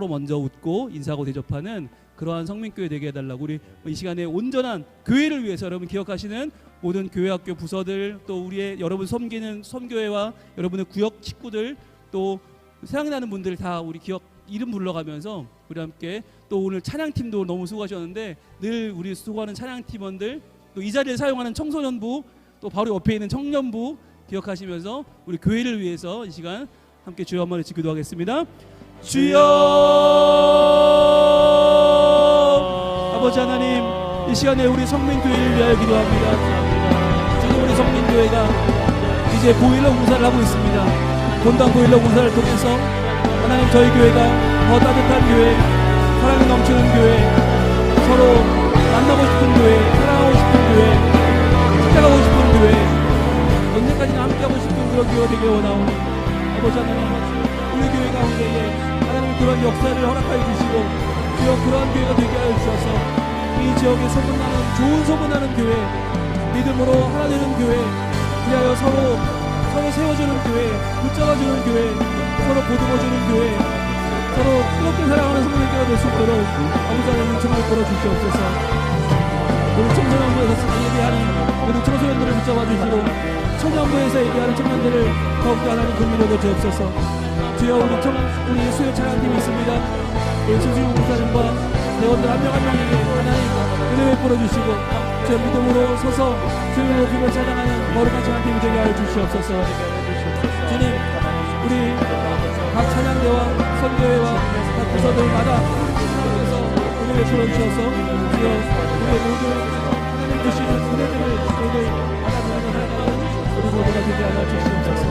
먼저 웃고 인사하고 대접하는 그러한 성민교회 되게 해달라고 우리 이 시간에 온전한 교회를 위해서 여러분 기억하시는 모든 교회학교 부서들, 또 우리의 여러분 섬기는 선교회와 여러분의 구역 식구들, 또 생각나는 분들 다 우리 기억 이름 불러가면서 우리 함께, 또 오늘 찬양팀도 너무 수고하셨는데 늘 우리 수고하는 찬양팀원들, 또 이 자리를 사용하는 청소년부, 또 바로 옆에 있는 청년부 기억하시면서 우리 교회를 위해서 이 시간 함께 주여 한번 외치 기도하겠습니다. 주여! 아버지 하나님, 이 시간에 우리 성민교회를 위하여 기도합니다. 지금 우리 성민교회가 이제 보일러 공사를 하고 있습니다. 본당 보일러 공사를 통해서 하나님, 저희 교회가 더 따뜻한 교회, 사랑이 넘치는 교회, 서로 만나고 싶은 교회, 사랑하고 싶은 교회, 축복하고 싶은 교회, 언제까지나 함께하고 싶은 그런 교회가 되길 원하오니 아버지 하나님, 우리 교회 가운데에 하나님 그런 역사를 허락하여 주시고 주여 그러한 교회가 되게 하여 주셔서 이 지역에 소문나는, 좋은 소문나는 교회, 믿음으로 하나 되는 교회, 위하여 서로 세워주는 교회, 붙잡아주는 교회, 서로 보듬어주는 교회, 서로 뜨겁게 사랑하는 성도교회가 될 수 있도록 아버지 하나님 정말 걸어주시옵소서. 우리 청소년부에서 예비하는 모든 청소년들을 붙잡아 주시고 청년부에서 예비하는 청년들을 더욱더 하나님 긍휼히 주옵소서. 주여 우리 수요 찬양팀이 있습니다. 우리 수지용 목사님과 대원들 한 명 한 명에게 하나님 은혜 베풀어 주시고 주여 믿음으로 서서 주님을 높이며 찬양하는 거룩한 찬양팀이 되게 하여 주시옵소서. 주님, 우리 각 찬양대와 선교회와 각 부서들마다 그래서 은혜 베풀어 주셔서 주여 우리의 모든 하나님 주시는 은혜들을 저희들 받아들이며 살아가는 우리 모두가 되게 하여 주시옵소서.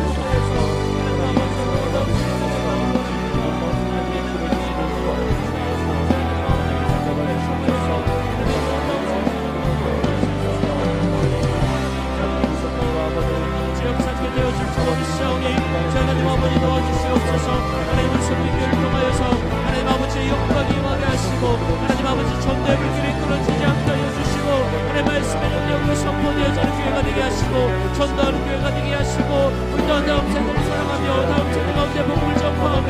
하나님 아버지 도와주시옵소서. 하나님은 성민교회를 통하여서 하나님 아버지의 영광이 임하게 하시고 하나님 아버지 전도의 불길이 끊어지지 않게 하여 주시고 하나님 말씀의 능력으로 선포되어지는 교회가 되게 하시고 전도하는 교회가 되게 하시고 우리 또한 다음 세대를 사랑하며 다음 세대 가운데 복음을 전파하며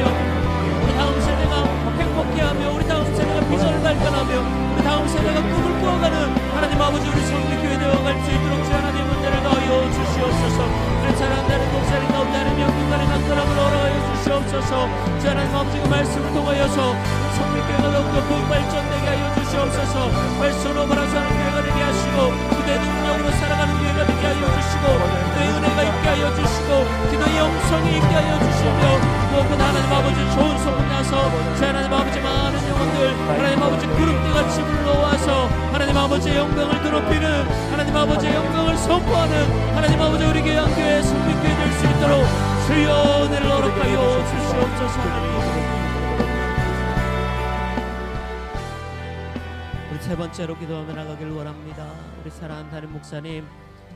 우리 다음 세대가 행복해하며 우리 다음 세대가 비전을 발견하며 우리 다음 세대가 꿈을 꾸어가는 하나님 아버지 우리 성민교회 되어갈 수 있도록 주 하나님 은혜를 더하여 주시옵소서. 우리 사랑하는 목사님 가운데 하나님 영광의 강건함을 허락하여 주시옵소서. 주 하나님 아버지 그 말씀을 통하여서 성민교회가 더욱더 발전되게 하여 주시옵소서. 말씀으로 바라사는 교회가 되게 하시고 기도의 능력으로 살아가는 교회가 되게 하여 주시고 기도의 은혜가 있게 하여 주시고 기도의 영성이 있게 하여 주시며 무엇보다 하나님 아버지 좋은 소문 나서 주 하나님 아버지 많은 영혼들 하나님 아버지 그룹대같이 불러와서 하나님 아버지의 영광을 드높이는 하나님 아버지의 영광을 선포하는 하나님 아버지 우리 교회 한 교회 성민교회 될 수 있도록 주여 은혜를 허락하여 주시옵소서. 우리 세 번째로 기도하며 나가기를 원합니다. 우리 사랑하는 담임 목사님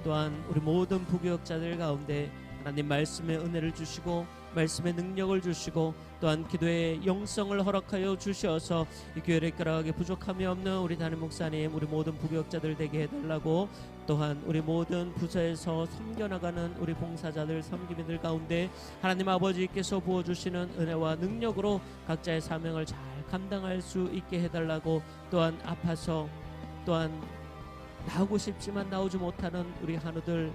또한 우리 모든 부교역자들 가운데 하나님 말씀의 은혜를 주시고 말씀의 능력을 주시고 또한 기도의 영성을 허락하여 주셔서 이 교회를 이끌어가기 부족함이 없는 우리 담임 목사님 우리 모든 부교역자들 되게 해달라고 또한 우리 모든 부서에서 섬겨나가는 우리 봉사자들 섬김이들 가운데 하나님 아버지께서 부어주시는 은혜와 능력으로 각자의 사명을 잘 감당할 수 있게 해달라고 또한 아파서 또한 나오고 싶지만 나오지 못하는 우리 한우들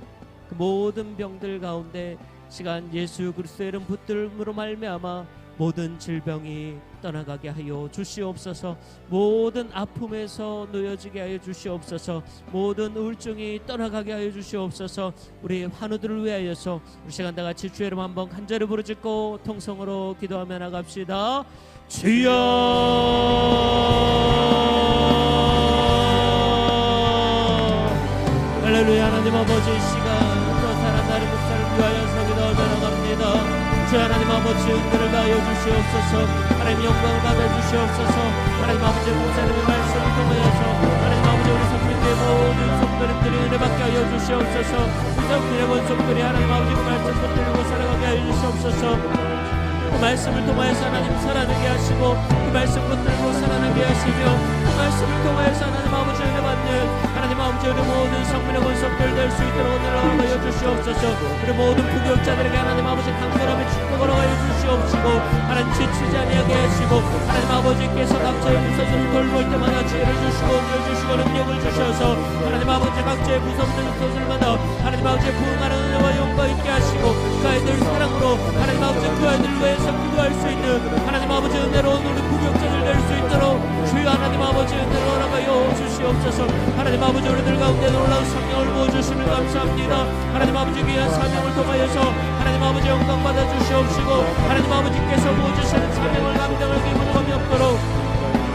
그 모든 병들 가운데 시간 예수 그리스도의 이름 붙들음으로 말미암아 모든 질병이 떠나가게 하여 주시옵소서. 모든 아픔에서 놓여지게 하여 주시옵소서. 모든 우울증이 떠나가게 하여 주시옵소서. 우리 환우들을 위하여서 우리 시간 다 같이 주의 이름 한번 간절히 부르짖고 통성으로 기도하며 나갑시다. 주여 할렐루야. 하나님 아버지 이 시간 또 사람 나를 목사를 위하여 서기도 변화갑니다. 주 하나님 아버지 은혜를 가하여 주시옵소서. 하나님 영광을 받아 주시옵소서. 하나님 아버지 목사님의 말씀을 통하여서 하나님 아버지 우리 성민들의 모든 성도님들이 은혜 받게 하여 주시옵소서. 성민의 권속들이 하나님 아버지 그 말씀 붙들고 살아가게 하여 주시옵소서. 그 말씀을 통하여서 하나님 살아나게 하시고 그 말씀 붙들고 살아나게 하시며 그 말씀을 통하여서 하나님 아버지 은혜 받는 하나님 아버지 우리 모든 성민의 권속들 될 수 있도록 은혜를 하여 주시옵소서. 우리 모든 부교육자들에게 하나님 아버지 강건함의 축복을 하여 주시옵시고 하나님 지치지 아니하게 하시고 하나님 아버지께서 각자의 무서움을 돌볼 때마다 지혜를 주시고 은혜를 주시고 능력을 주셔서 하나님 아버지 각자의 무섭는 것을마다 하나님 아버지의 부흥하는 은혜와 영광 있게 하시고 그 아이들 사랑으로 하나님 아버지 그 아이들 위해서 기도할 수 있는 하나님 아버지 은혜로운 우리 부교육자들 될 수 있도록 주여 하나님 아버지 은혜로 허락하여 주시옵소서. 하나님 아버지 우리들 가운데 놀라운 성령을 부어주시면 감사합니다. 하나님 아버지 귀한 사명을 통하여서 하나님 아버지 영광 받아 주시옵시고 하나님 아버지께서 부어주시는 사명을 감당할 기분함이 없도록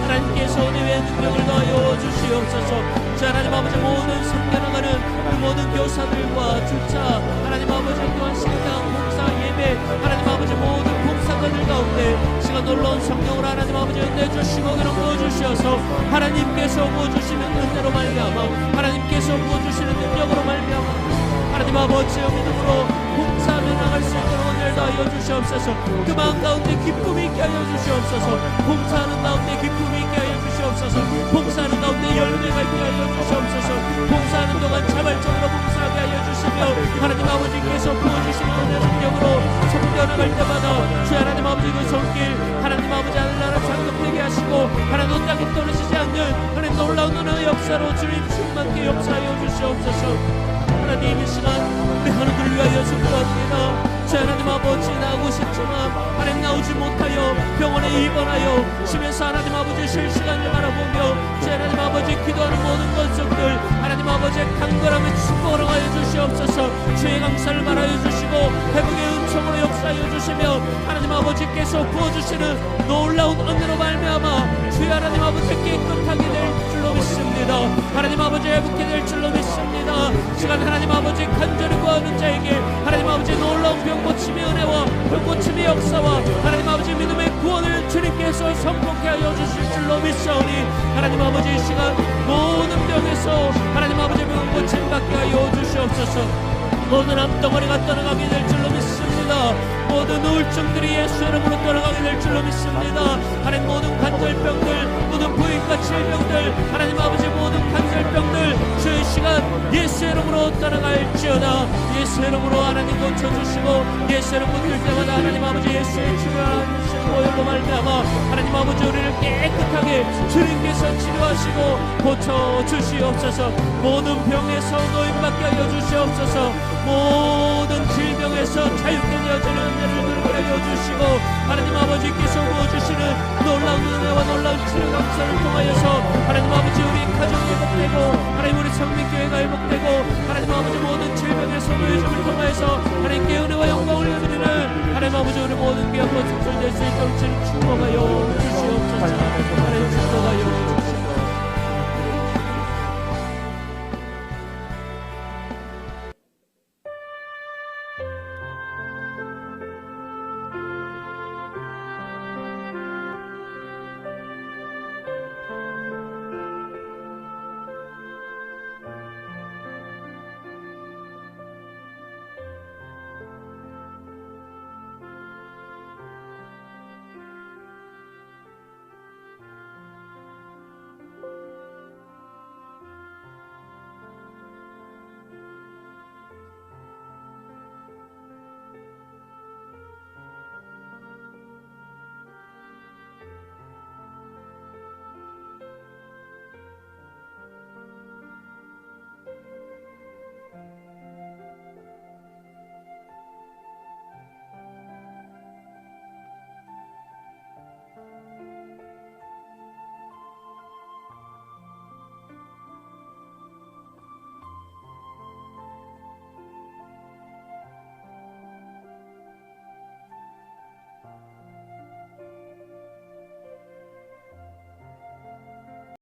하나님께서 은혜의 능력을 더하여 주시옵소서. 자 하나님 아버지 모든 섬겨나가는 그 모든 교사들과 주차 하나님 아버지 또한 신당 봉사 예배 하나님 아버지 모든 봉사관들 가운데 시간 놀라운 성령을 하나님 아버지 은혜 주시고 기름 부어주셔서 하나님께서 부어주시는 은혜로 말미암아 하나님께서 부어주시는 능력으로 말미암아 하나님 아버지의 믿음으로 봉사하며 나갈 수 있도록 은혜를 더하여 주시옵소서. 그 마음 가운데 기쁨이 있게 하여 주시옵소서. 봉사하는 가운데 기쁨이 있게 하여 주시옵소서. 봉사하는 가운데 열매가 있게 하여 주시옵소서. 봉사하는 동안 자발적으로 봉사하게 하여 주시며 하나님 아버지께서 부어주시는 은혜 능력으로 성교 나갈 때마다 주 하나님 아버지 그 손길 하나님 아버지 하늘나라 장독되게 하시고 하나님 땅에 떨어지지 않는 하나님 놀라운 은혜의 역사로 주님 충만케 역사하여 주시옵소서. 하나님 이 시간 우리 하나님을 위하여 축복합니다. 주 하나님 아버지 나오고 싶지만 하나님 나오지 못하여 병원에 입원하여 집에서 하나님 아버지 실시간을 바라보며 주 하나님 아버지 기도하는 모든 권속들 하나님 아버지의 강건함의 축복을 하여 주시옵소서. 주의 강사를 말하여 주시고 회복의 은총으로 역사하여 주시며 하나님 아버지께서 부어주시는 놀라운 은혜로 말미암아 주의 하나님 아버지 깨끗하게 될 줄로 믿습니다. 하나님 아버지 회복해 될 줄로 믿습니다. 시간 하나님 아버지 간절히 구하는 자에게 하나님 아버지 놀라운 병고침의 은혜와 병고침의 역사와 하나님 아버지 믿음의 구원을 주님께서 선포케 하여 주실 줄로 믿사오니 하나님 아버지 이 시간 모든 병에서 하나님 아버지 병고침 받게 하여 주시옵소서. 모든 암덩어리가 떠나가게 될 줄로 믿습니다. 모든 우울증들이 예수 이름으로 떠나가게 될 줄로 믿습니다. 하나님 모든 관절병들 모든 부인과 질병들 하나님 아버지 모든 관절병들 주의 시간 예수 이름으로 떠나갈지어다. 예수 이름으로 하나님 고쳐주시고 예수 이름 붙들 때마다 하나님 아버지 예수의 치료하신 보혈로 말미암아 하나님 아버지 우리를 깨끗하게 주님께서 치료하시고 고쳐주시옵소서. 모든 병에서 노임받게 하여 주시옵소서. 모든 질병에서 자유케 되어지는 은혜를 누리게 하여 주시고 하나님 아버지께서 부어주시는 놀라운 은혜와 놀라운 치료 감사를 통하여서 하나님 아버지 우리 가정이 회복되고 하나님 우리 성민교회가 회복되고 하나님 아버지 모든 질병에서 노예짐을 통하여서 하나님께 은혜와 영광을 드리는 하나님 아버지 우리 모든 귀한 것을 될수 있도록 주님 축복하여 주시옵소서. 하나님 축복하여 주시옵소서.